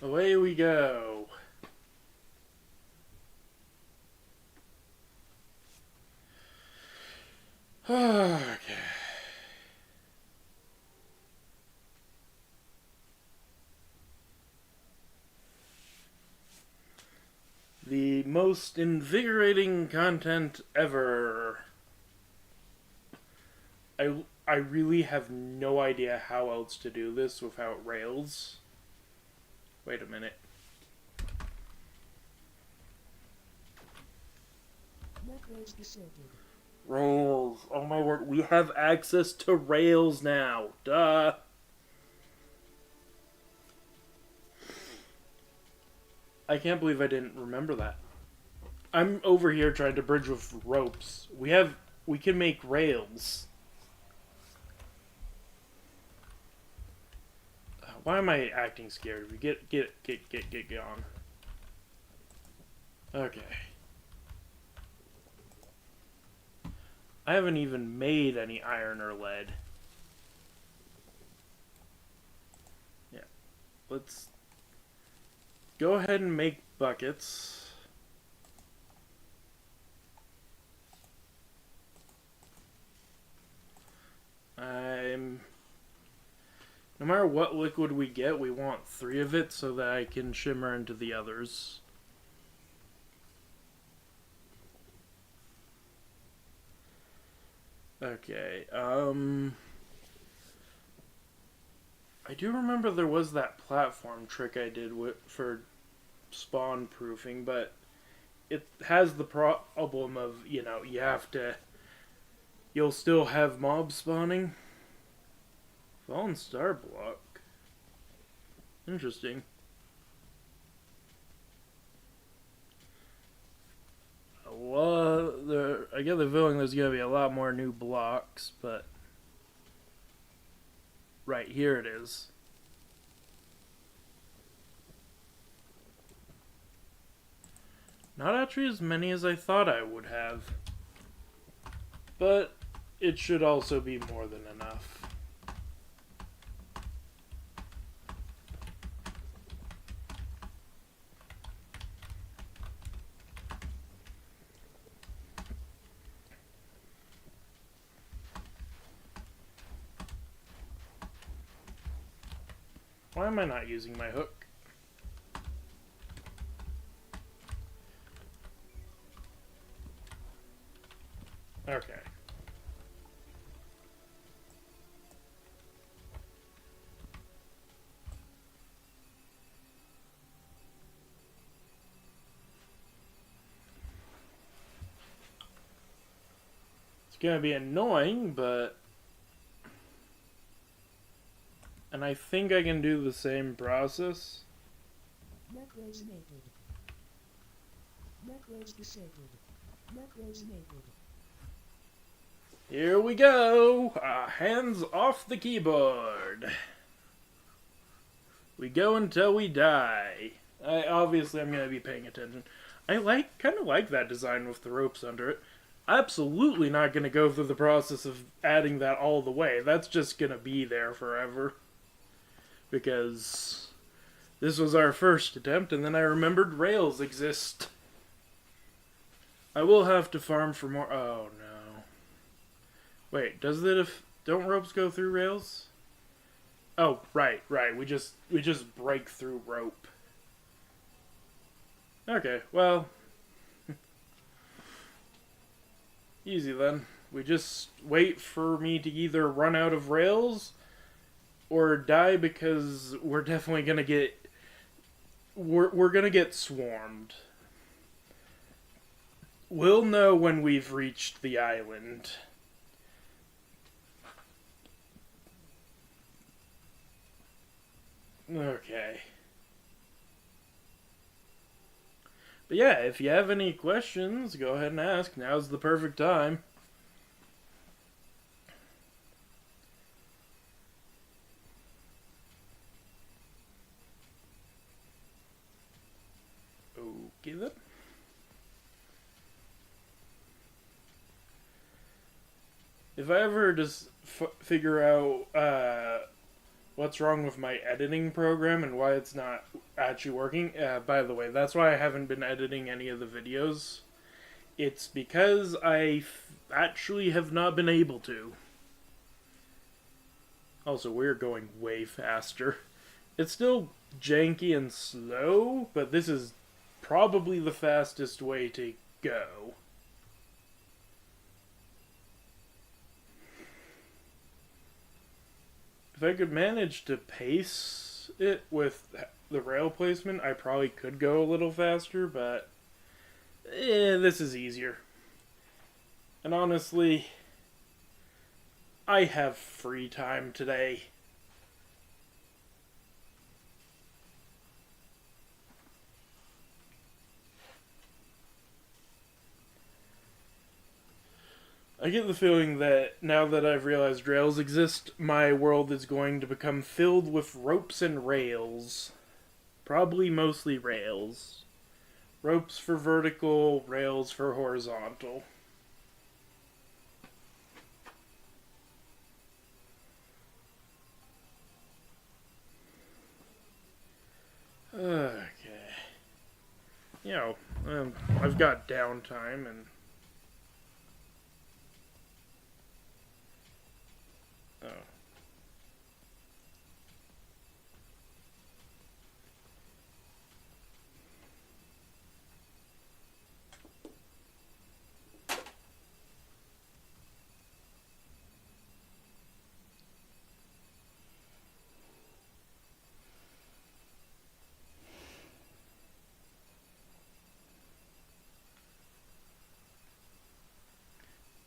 Away we go. Okay. The most invigorating content ever. I really have no idea how else to do this without rails. Wait a minute. Rails. Oh my word, we have access to rails now. Duh. I can't believe I didn't remember that. I'm over here trying to bridge with ropes. We can make rails. Why am I acting scared? We get on. Okay. I haven't even made any iron or lead. Yeah. Let's go ahead and make buckets. No matter what liquid we get, we want 3 of it so that I can shimmer into the others. Okay, I do remember there was that platform trick I did for spawn proofing, but it has the problem of, you'll still have mobs spawning. Fallen star block. Interesting. I get the feeling there's going to be a lot more new blocks, but... Right, here it is. Not actually as many as I thought I would have. But it should also be more than enough. Why am I not using my hook? Okay. It's gonna be annoying, but... And I think I can do the same process. Macros enabled. Macros disabled. Macros enabled. Here we go! Hands off the keyboard! We go until we die. Obviously, I'm going to be paying attention. I kind of like that design with the ropes under it. Absolutely not going to go through the process of adding that all the way. That's just going to be there forever. Because this was our first attempt, and then I remembered rails exist. I will have to farm for more. Oh no. Wait, does it if don't ropes go through rails? Oh, right, right. We just break through rope. Okay, well, easy then. We just wait for me to either run out of rails or die because we're definitely gonna get we're gonna get swarmed. We'll know when we've reached the island. Okay. But yeah, if you have any questions, go ahead and ask. Now's the perfect time. Okay then. If I ever just figure out what's wrong with my editing program and why it's not actually working, by the way, that's why I haven't been editing any of the videos. It's because I actually have not been able to. Also, we're going way faster. It's still janky and slow, but this is probably the fastest way to go. If I could manage to pace it with the rail placement, I probably could go a little faster, but this is easier. And honestly, I have free time today. I get the feeling that now that I've realized rails exist, my world is going to become filled with ropes and rails. Probably mostly rails. Ropes for vertical, rails for horizontal. Okay. You know, I've got downtime and. Oh.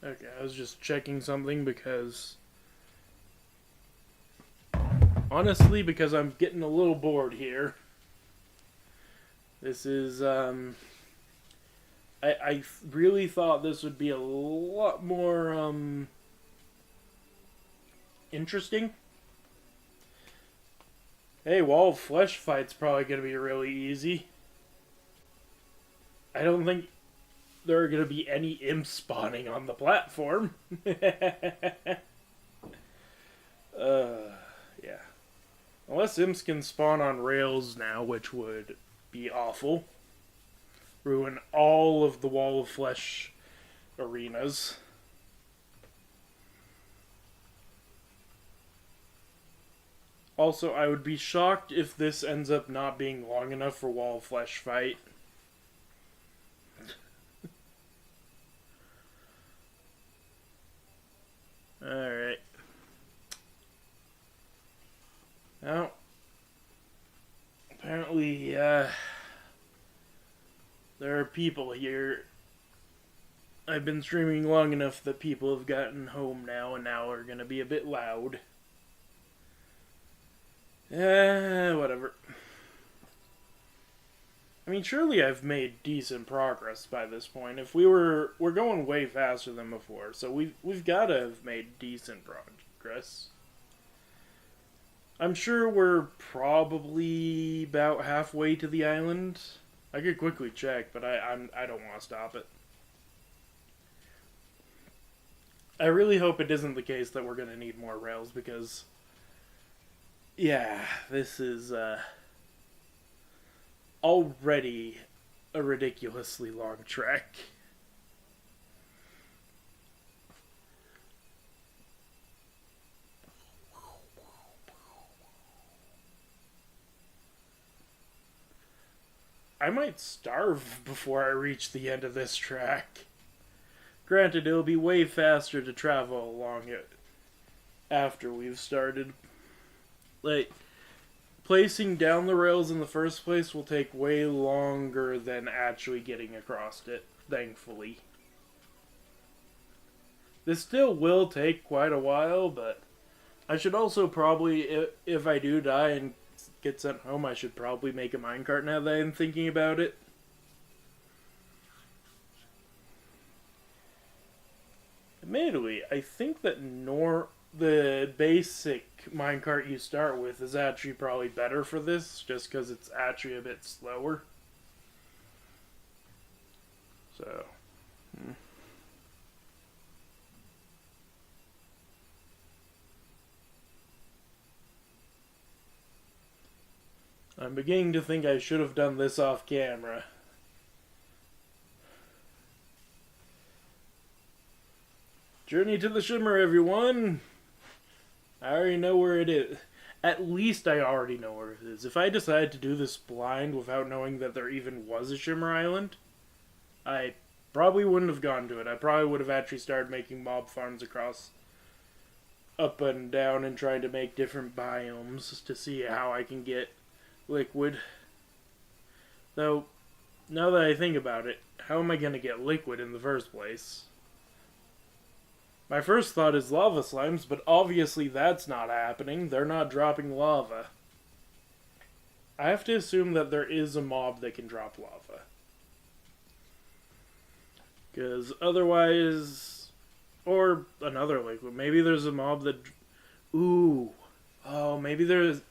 Okay, I was just checking something because. Honestly, because I'm getting a little bored here. This is, I really thought this would be a lot more, interesting. Hey, Wall of Flesh fight's probably gonna be really easy. I don't think there are gonna be any imps spawning on the platform. Yeah. Unless imps can spawn on rails now, which would be awful. Ruin all of the Wall of Flesh arenas. Also, I would be shocked if this ends up not being long enough for Wall of Flesh fight. Alright. Now, apparently, there are people here. I've been streaming long enough that people have gotten home now and now are gonna be a bit loud. Whatever. I mean, surely I've made decent progress by this point. If we're going way faster than before, so we've got to have made decent progress. I'm sure we're probably about halfway to the island. I could quickly check, but I don't want to stop it. I really hope it isn't the case that we're gonna need more rails because, yeah, this is already a ridiculously long trek. I might starve before I reach the end of this track. Granted, it'll be way faster to travel along it after we've started. Like, placing down the rails in the first place will take way longer than actually getting across it, thankfully. This still will take quite a while, but I should also probably, if I do die and get sent home, I should probably make a minecart now that I'm thinking about it. Admittedly, I think that the basic minecart you start with is actually probably better for this, just because it's actually a bit slower. So, I'm beginning to think I should have done this off camera. Journey to the Shimmer, everyone! I already know where it is. At least I already know where it is. If I decided to do this blind without knowing that there even was a Shimmer Island, I probably wouldn't have gone to it. I probably would have actually started making mob farms across up and down and trying to make different biomes to see how I can get liquid. Though, now that I think about it, how am I going to get liquid in the first place? My first thought is lava slimes, but obviously that's not happening. They're not dropping lava. I have to assume that there is a mob that can drop lava. Because otherwise... Or another liquid. Maybe there's a mob that... Ooh. Oh, maybe there's...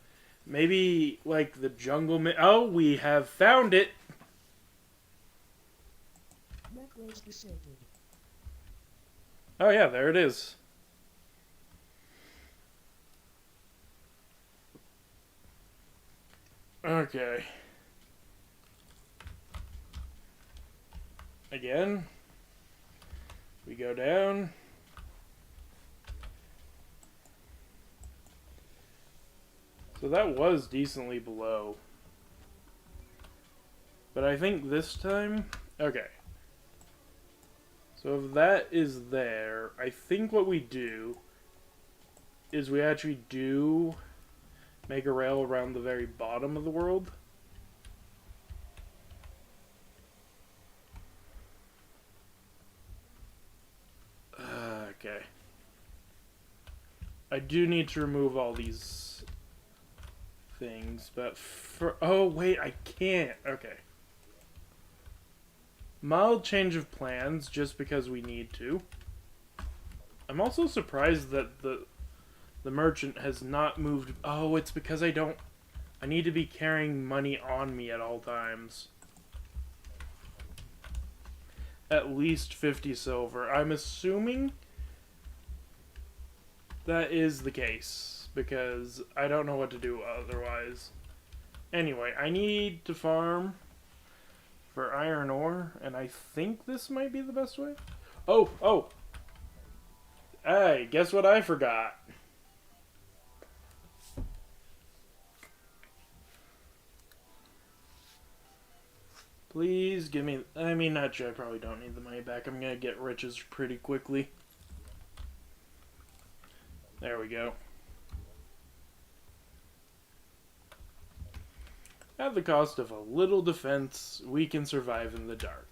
Maybe, like, the jungle... Oh, we have found it! Network disabled. Oh yeah, there it is. Okay. Again. We go down. So that was decently below. But I think this time... Okay. So if that is there, I think what we do is we actually do make a rail around the very bottom of the world. Okay. I do need to remove all these things, but for... Oh, wait, I can't. Okay. Mild change of plans, just because we need to. I'm also surprised that the merchant has not moved... Oh, it's because I need to be carrying money on me at all times. At least 50 silver. I'm assuming that is the case, because I don't know what to do otherwise. Anyway, I need to farm for iron ore, and I think this might be the best way. Oh! Hey, guess what I forgot? Please give me... I mean, actually, I probably don't need the money back. I'm gonna get riches pretty quickly. There we go. At the cost of a little defense, we can survive in the dark.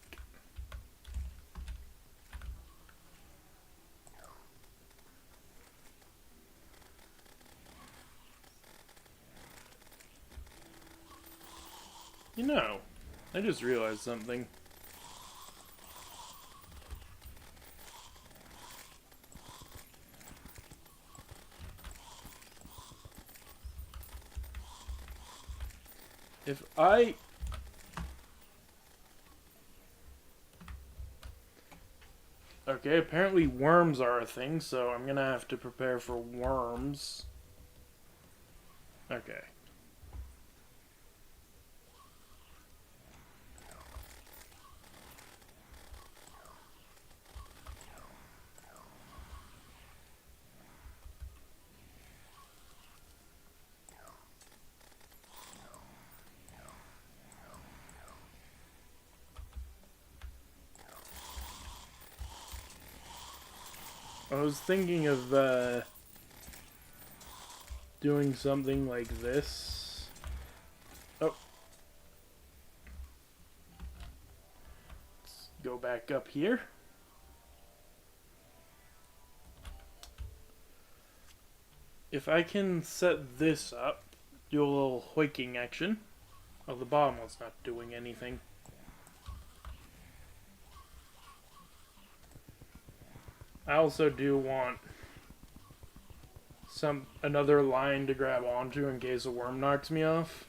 You know, I just realized something. If I... Okay, apparently worms are a thing, so I'm gonna have to prepare for worms. Okay. I was thinking of doing something like this. Oh. Let's go back up here. If I can set this up, do a little hoiking action. Oh, the bottom one's not doing anything. I also do want another line to grab onto in case a worm knocks me off.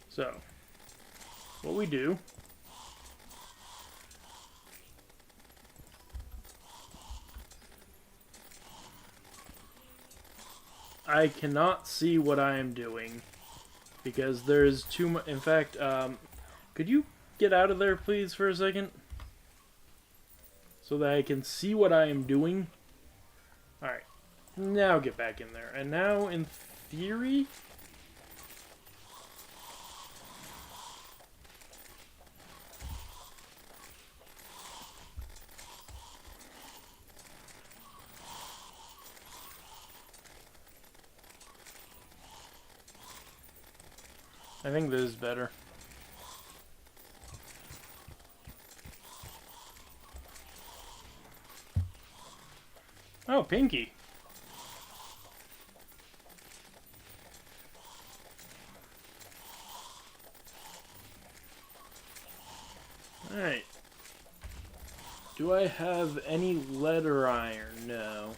So, what we do I cannot see what I am doing because there's too much. In fact, could you get out of there, please, for a second? So that I can see what I am doing. Alright. Now get back in there. And now, in theory... I think this is better. Oh, Pinky. Alright. Do I have any lead or iron? No.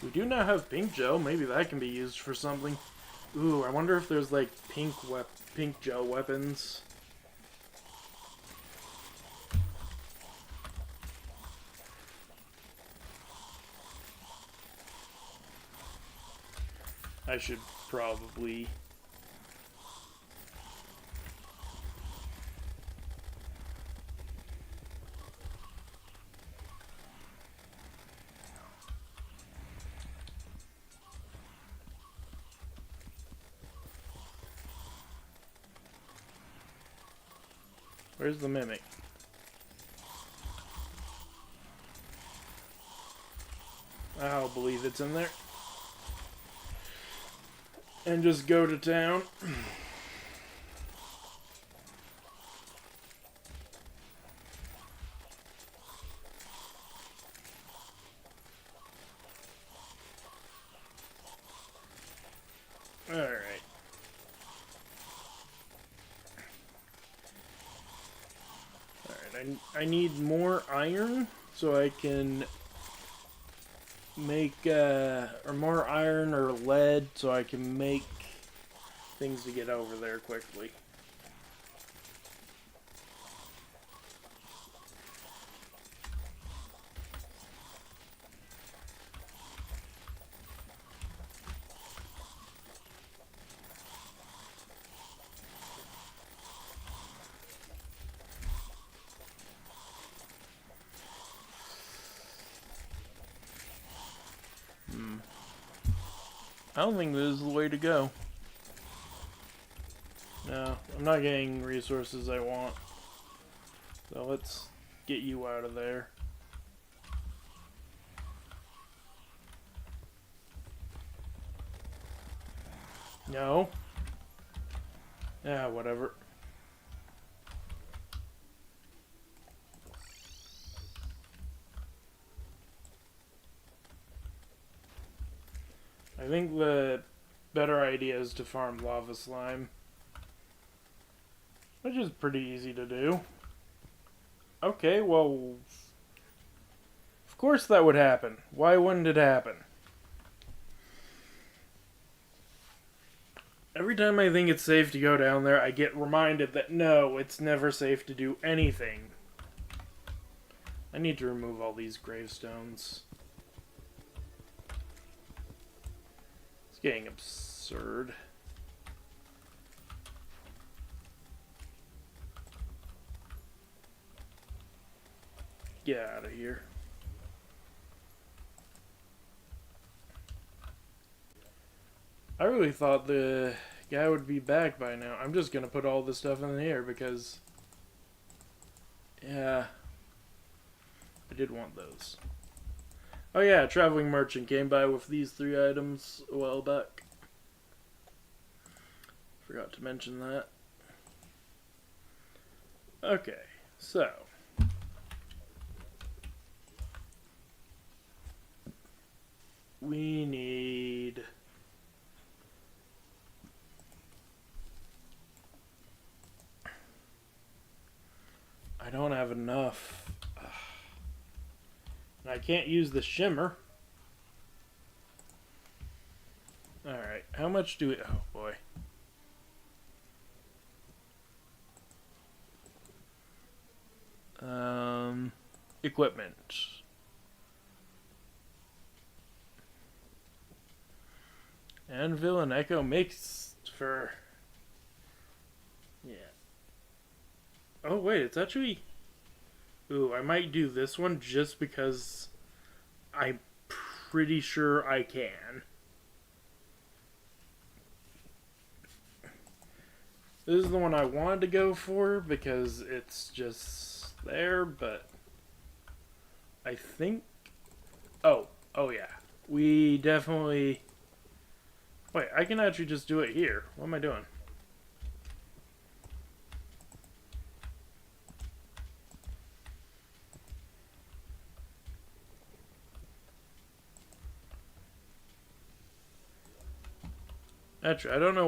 We do now have pink gel. Maybe that can be used for something. Ooh, I wonder if there's like pink gel weapons. I should probably... Where's the mimic? I'll believe it's in there. And just go to town. Alright. Alright, I need more iron so I can make, or more iron or lead so I can make things to get over there quickly. I don't think this is the way to go. No, I'm not getting resources I want. So let's get you out of there. No. Yeah, whatever. I think the better idea is to farm lava slime. Which is pretty easy to do. Okay, well... Of course that would happen. Why wouldn't it happen? Every time I think it's safe to go down there, I get reminded that no, it's never safe to do anything. I need to remove all these gravestones. It's getting absurd. get out of here. I really thought the guy would be back by now. I'm just gonna put all this stuff in the air because, yeah, I did want those. Oh yeah, a traveling merchant came by with these 3 items a while back. Forgot to mention that. Okay, so we need I don't have enough. And I can't use the shimmer. Alright, how much do we... Oh, boy. Equipment. Anvil and Echo mixed for... Yeah. Oh, wait, it's actually... Ooh, I might do this one just because I'm pretty sure I can. This is the one I wanted to go for because it's just there, but I think... Oh yeah. We definitely... Wait, I can actually just do it here. What am I doing? Actually, I don't know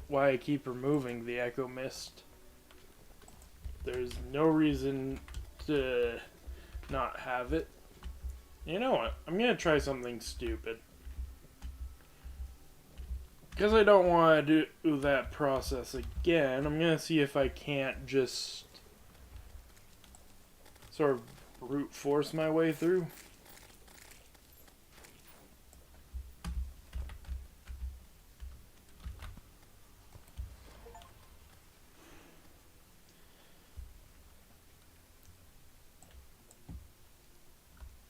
why I keep removing the Echo Mist. There's no reason to not have it. You know what? I'm gonna try something stupid. Because I don't want to do that process again, I'm gonna see if I can't just sort of brute force my way through.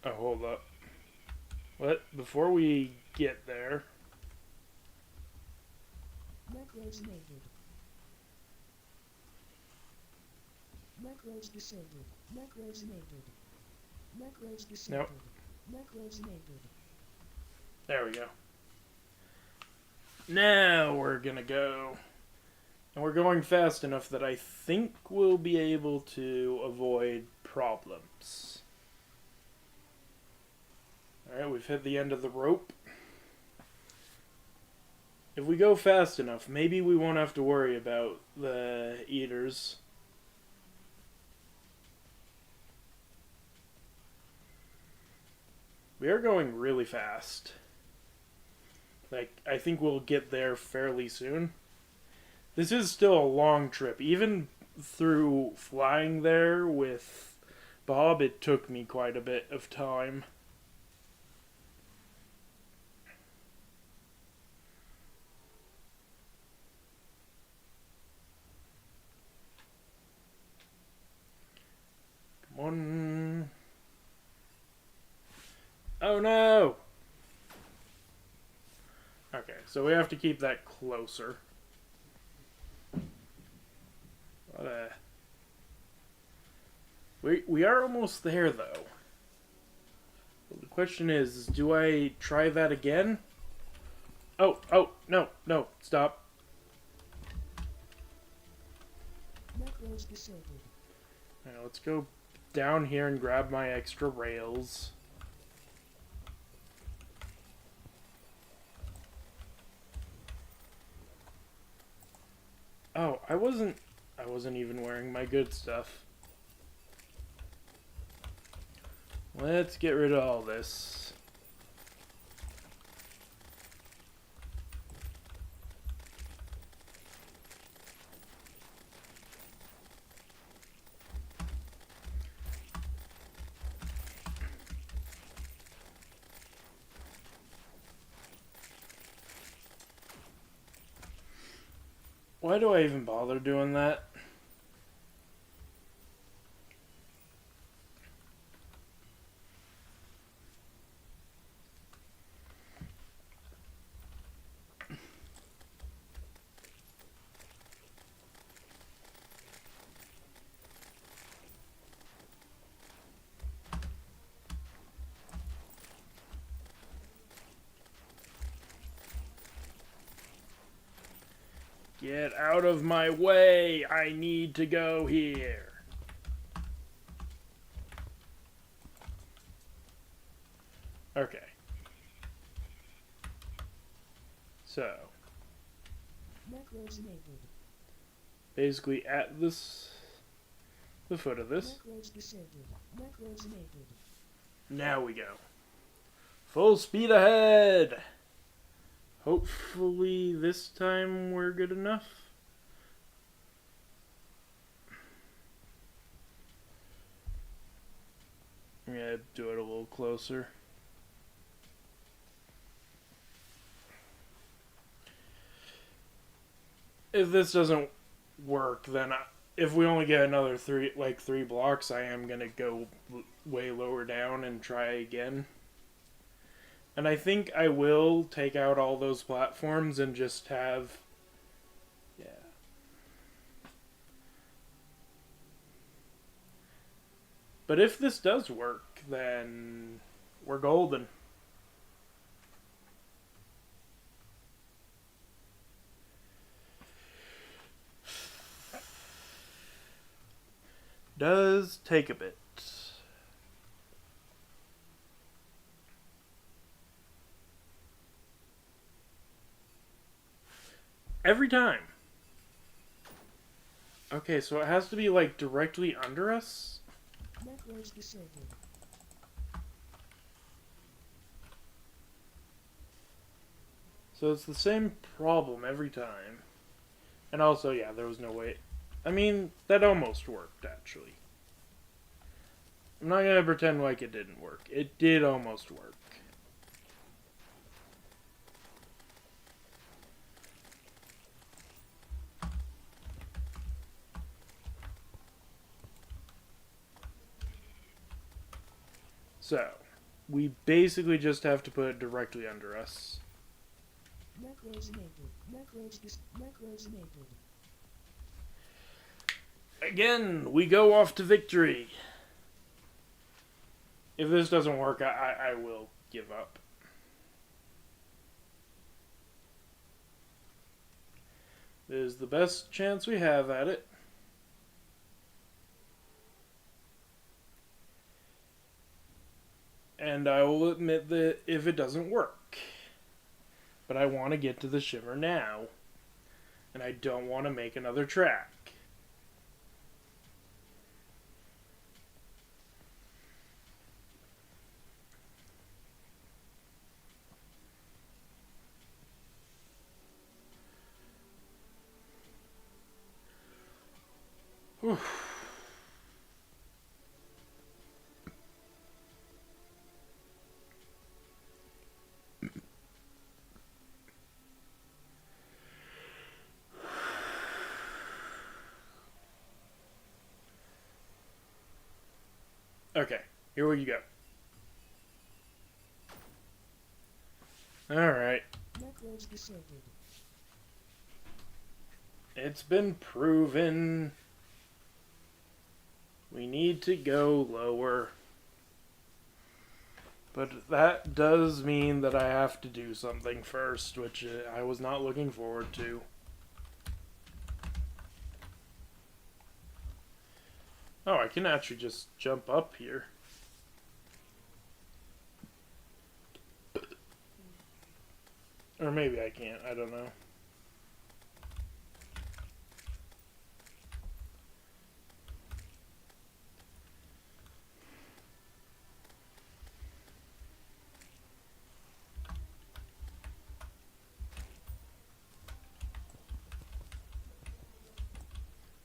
Oh, hold up. What? Before we get there... Macros enabled. Macros disabled. Macros enabled. Macros disabled. Nope. Macros enabled. There we go. Now we're gonna go. And we're going fast enough that I think we'll be able to avoid problems. Alright, we've hit the end of the rope. If we go fast enough, maybe we won't have to worry about the eaters. We are going really fast. Like, I think we'll get there fairly soon. This is still a long trip. Even through flying there with Bob, it took me quite a bit of time. Come on. Oh no! Okay, so we have to keep that closer. We are almost there, though. The question is, do I try that again? Oh, no, stop. Macros disabled. Now, let's go down here and grab my extra rails. Oh, I wasn't even wearing my good stuff. Let's get rid of all this. Why do I even bother doing that? Get out of my way. I need to go here. Okay. So, Macros enabled. basically at the foot of this. Macros disabled. Macros enabled. Now we go. Full speed ahead. Hopefully this time we're good enough. I'm gonna do it a little closer. If this doesn't work, then if we only get another three blocks, I am gonna go way lower down and try again. And I think I will take out all those platforms and just have, yeah. But if this does work, then we're golden. Does take a bit. Every time. Okay, so it has to be like directly under us? Macros disabled. So it's the same problem every time. And also, yeah, there was no way. I mean, that almost worked, actually. I'm not gonna pretend like it didn't work. It did almost work. So, we basically just have to put it directly under us. Macros enabled. Macros enabled. Again, we go off to victory. If this doesn't work, I will give up. This is the best chance we have at it. And I will admit that if it doesn't work. But I want to get to the Shimmer now. And I don't want to make another track. Whew. Okay, here we go. Alright. Macros disabled. It's been proven. We need to go lower. But that does mean that I have to do something first, which I was not looking forward to. Oh, I can actually just jump up here. Or maybe I can't, I don't know.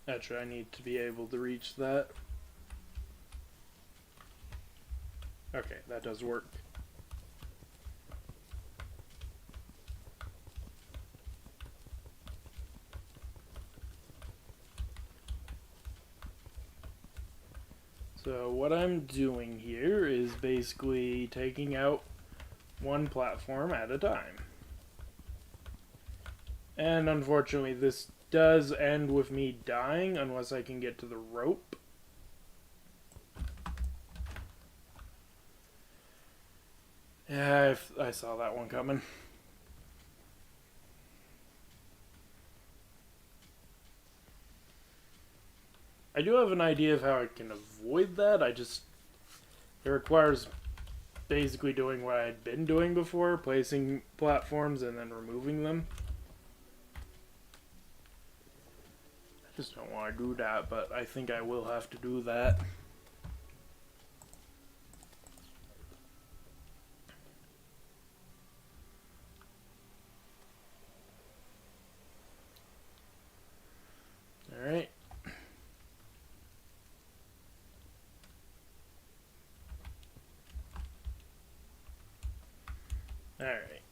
Actually, I need to be able to reach that. Okay, that does work. So what I'm doing here is basically taking out one platform at a time. And unfortunately this does end with me dying unless I can get to the rope. Yeah, I saw that one coming. I do have an idea of how I can avoid that. It requires basically doing what I'd been doing before, placing platforms and then removing them. I just don't want to do that, but I think I will have to do that. Alright. Alright.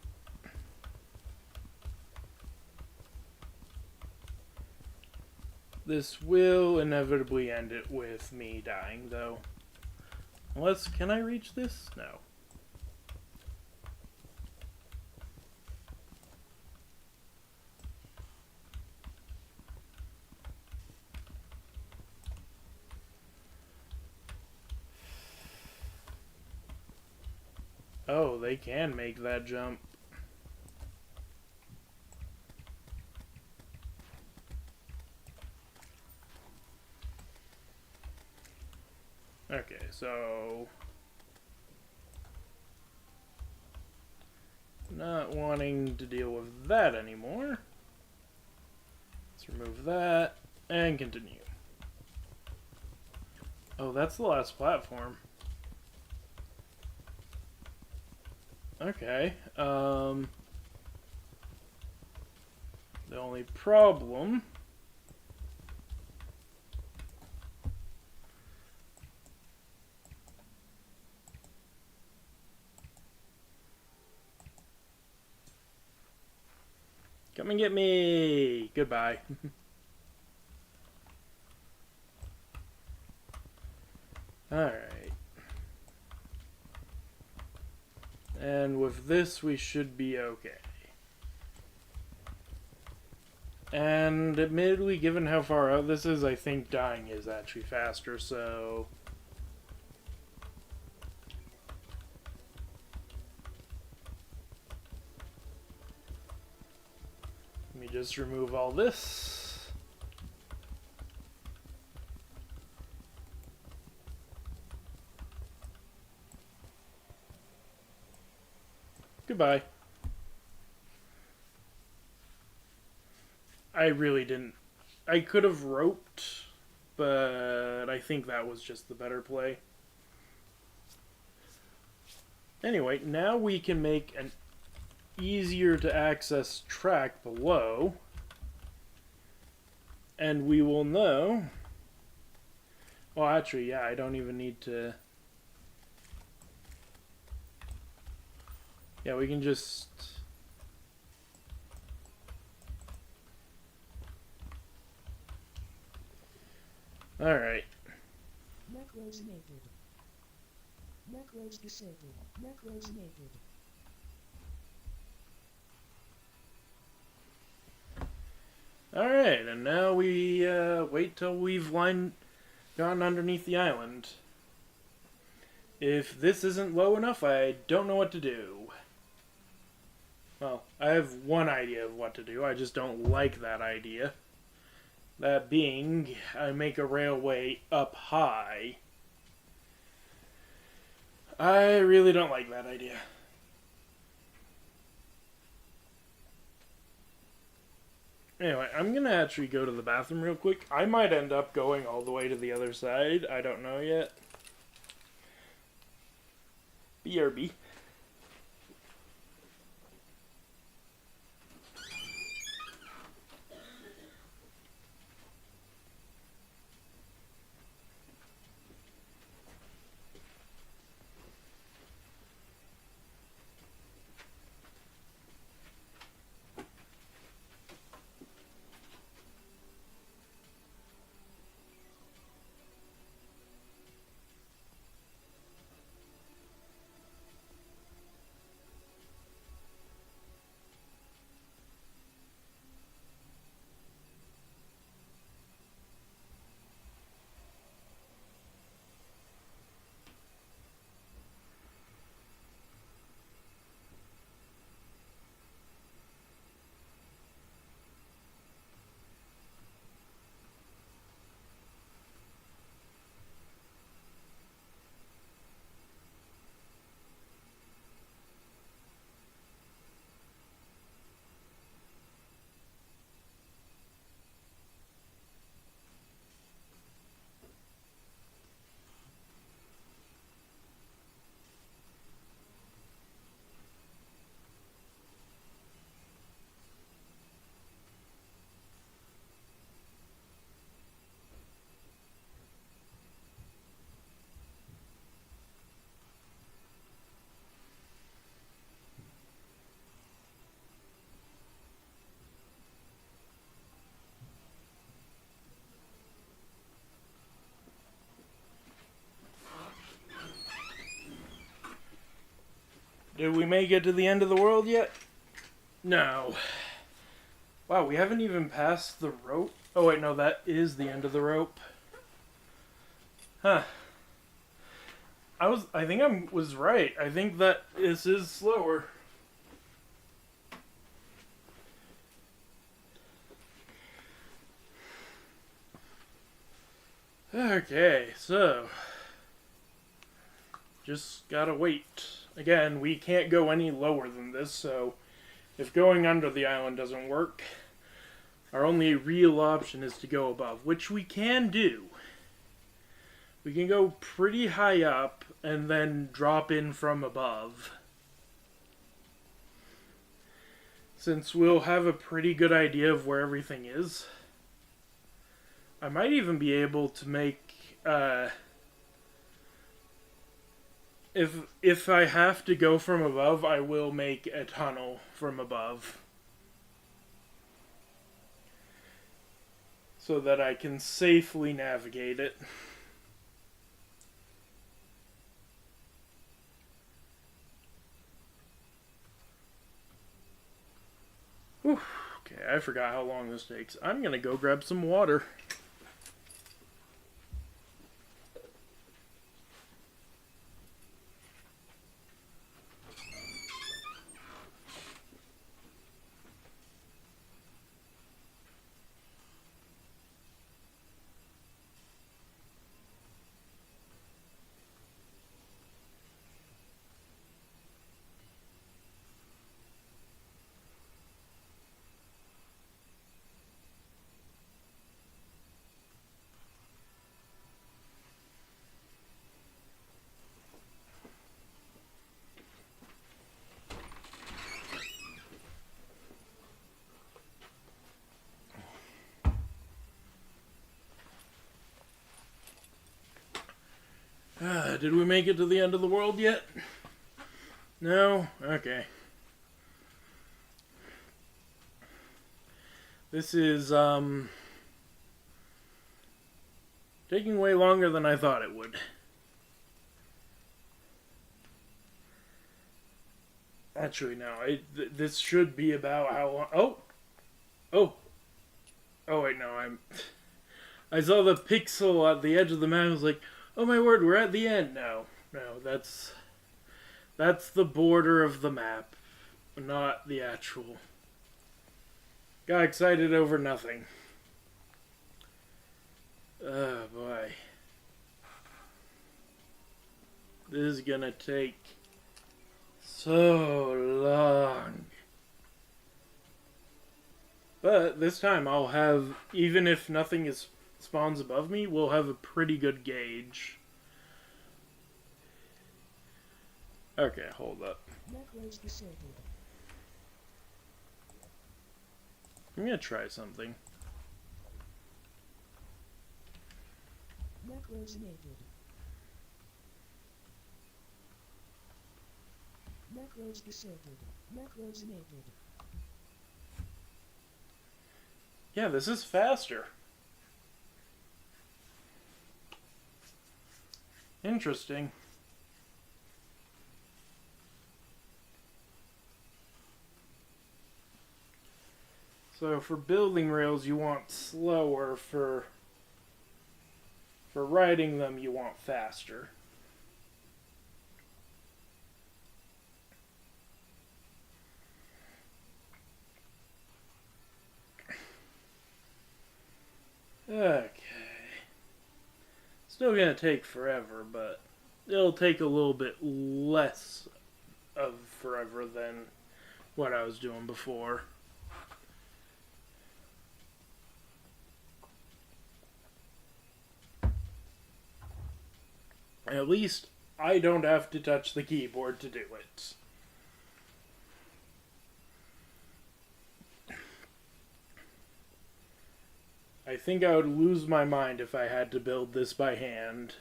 This will inevitably end it with me dying, though. Unless, can I reach this? No. Oh, they can make that jump. Okay, so... not wanting to deal with that anymore. Let's remove that and continue. Oh, that's the last platform. Okay, the only problem... come and get me! Goodbye. Alright. And with this, we should be okay. And admittedly, given how far out this is, I think dying is actually faster, so... let me just remove all this. Goodbye. I really didn't... I could have roped, but I think that was just the better play. Anyway, now we can make an easier to access track below. And we will know... well, actually, yeah, I don't even need to... yeah, we can just... alright. Macros naked. Macros disabled. Macros naked. Alright, and now we wait till we've gone underneath the island. If this isn't low enough, I don't know what to do. Well, I have one idea of what to do, I just don't like that idea. That being, I make a railway up high. I really don't like that idea. Anyway, I'm gonna actually go to the bathroom real quick. I might end up going all the way to the other side. I don't know yet. BRB. Did we make it to the end of the world yet? No. Wow, we haven't even passed the rope. Oh wait, no, that is the end of the rope. Huh. I think I was right. I think that this is slower. Okay, so just gotta wait. Again, we can't go any lower than this, so if going under the island doesn't work, our only real option is to go above, which we can do. We can go pretty high up and then drop in from above. Since we'll have a pretty good idea of where everything is. I might even be able to make, if I have to go from above, I will make a tunnel from above. So that I can safely navigate it. Whew. Okay, I forgot how long this takes. I'm gonna go grab some water. Did we make it to the end of the world yet? No? Okay. This is, taking way longer than I thought it would. Actually, no. This should be about how long... Oh! Oh! Oh, wait, no, I saw the pixel at the edge of the map. I was like, oh my word, we're at the end. No, that's the border of the map, not the actual. Got excited over nothing. Oh boy. This is gonna take so long. But this time I'll have, even if nothing spawns above me, we'll have a pretty good gauge. Okay, hold up. I'm gonna try something. Macros enabled. Macros disabled. Macros enabled. Yeah, this is faster. Interesting. So for building rails you want slower, for riding them you want faster. Okay. Still gonna take forever, but it'll take a little bit less of forever than what I was doing before. At least I don't have to touch the keyboard to do it. I think I would lose my mind if I had to build this by hand.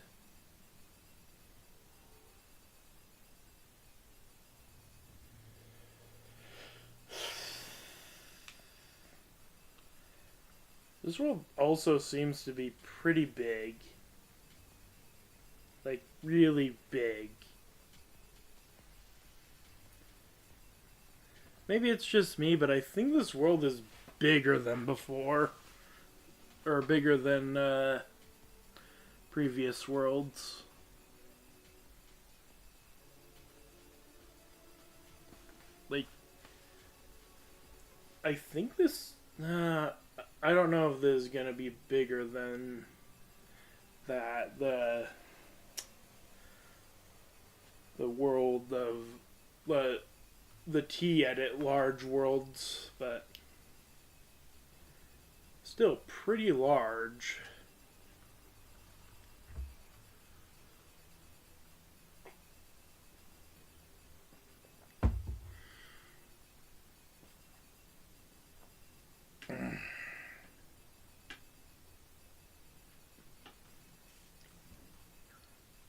This world also seems to be pretty big. Like, really big. Maybe it's just me, but I think this world is bigger than before. Or bigger than previous worlds. Like, I think this. I don't know if this is gonna be bigger than that. The world of the T edit large worlds, but still pretty large.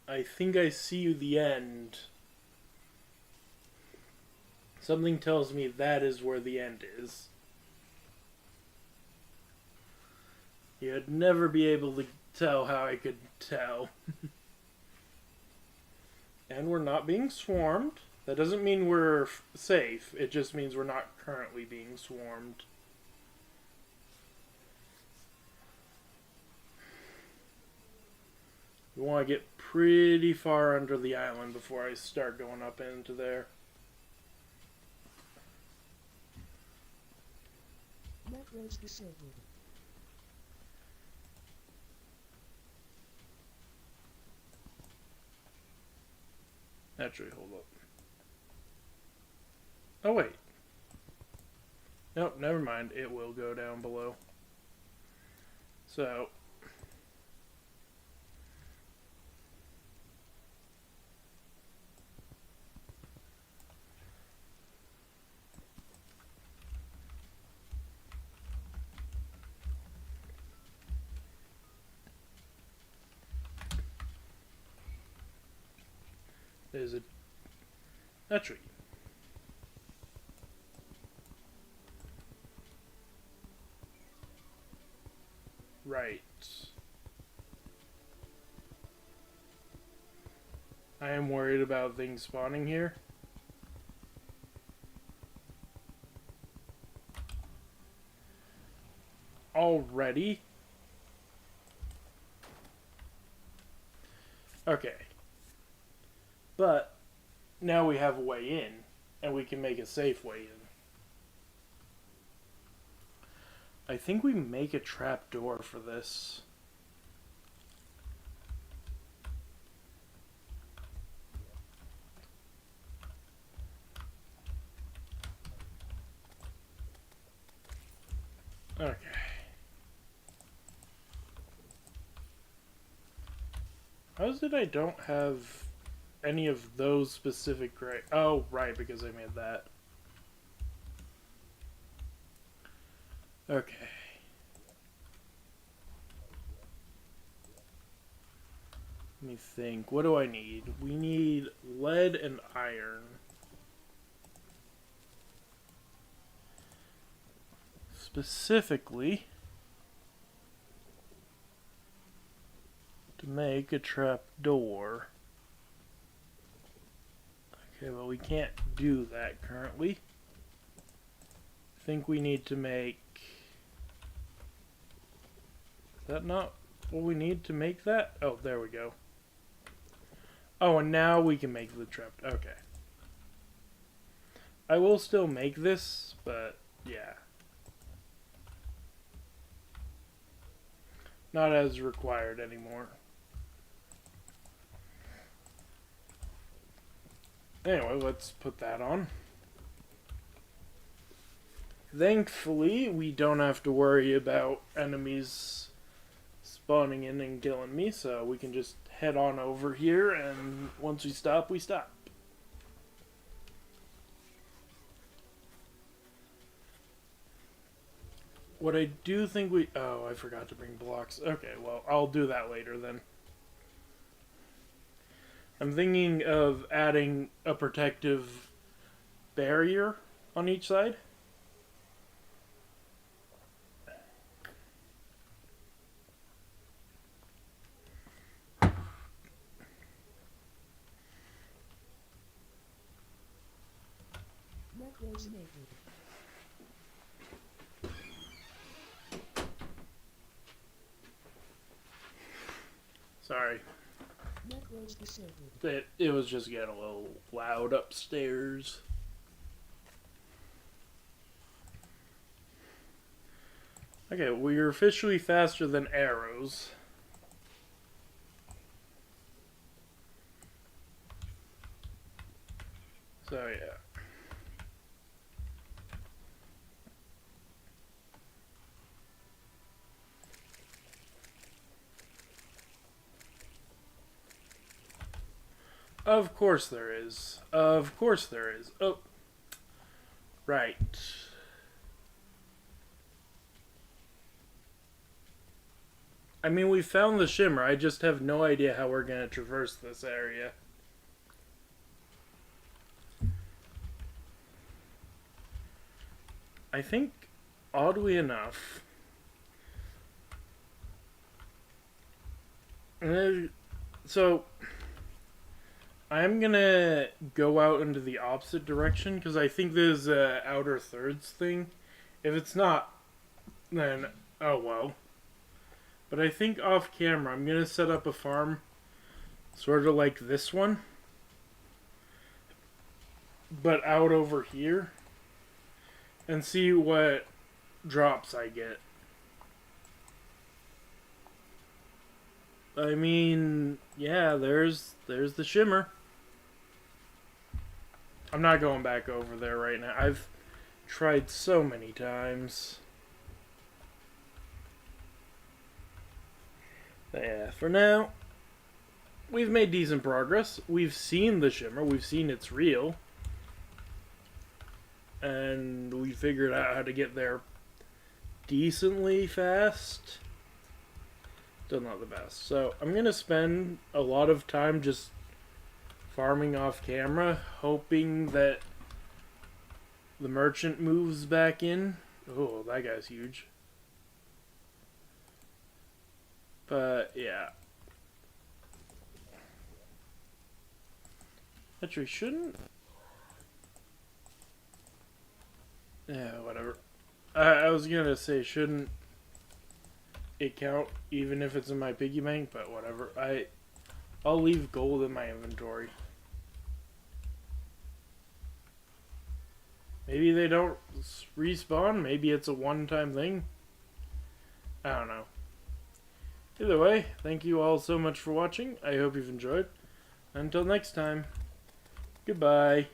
I think I see the end. Something tells me that is where the end is. You'd never be able to tell how I could tell. And we're not being swarmed. That doesn't mean we're safe. It just means we're not currently being swarmed. We want to get pretty far under the island before I start going up into there. Networks disabled. Actually, hold up. Oh, wait. Nope, never mind. It will go down below. So, there's a tree. Right. I am worried about things spawning here. Already? Okay. But now we have a way in, and we can make a safe way in. I think we make a trap door for this. Okay. How is it I don't have any of those specific gray? Oh, right, because I made that. Okay. Let me think. What do I need? We need lead and iron. Specifically, to make a trap door. Okay, well, we can't do that currently. I think we need to make... Is that not what we need to make that? Oh, there we go. Oh, and now we can make the trap. Okay. I will still make this, but yeah. Not as required anymore. Anyway, let's put that on. Thankfully, we don't have to worry about enemies spawning in and killing me, so we can just head on over here, and once we stop, we stop. What I do think we... Oh, I forgot to bring blocks. Okay, well, I'll do that later then. I'm thinking of adding a protective barrier on each side. Networks enabled. Sorry. Micros disabled. It was just getting a little loud upstairs. Okay, we're officially faster than arrows. So yeah. Of course there is. Of course there is. Oh. Right. I mean, we found the Shimmer. I just have no idea how we're going to traverse this area. I think, oddly enough, so I'm gonna go out into the opposite direction because I think there's a outer thirds thing. If it's not, then oh well. But I think off camera I'm gonna set up a farm sort of like this one, but out over here, and see what drops I get. I mean, yeah, there's the Shimmer. I'm not going back over there right now. I've tried so many times. But yeah, for now, we've made decent progress. We've seen the Shimmer. We've seen it's real. And we figured out how to get there decently fast. Still not the best. So I'm going to spend a lot of time just farming off camera, hoping that the merchant moves back in. Oh, that guy's huge. But yeah. Actually, shouldn't... Yeah, whatever. I was gonna say, shouldn't it count even if it's in my piggy bank? But whatever. I'll leave gold in my inventory. Maybe they don't respawn. Maybe it's a one-time thing. I don't know. Either way, thank you all so much for watching. I hope you've enjoyed. Until next time, goodbye.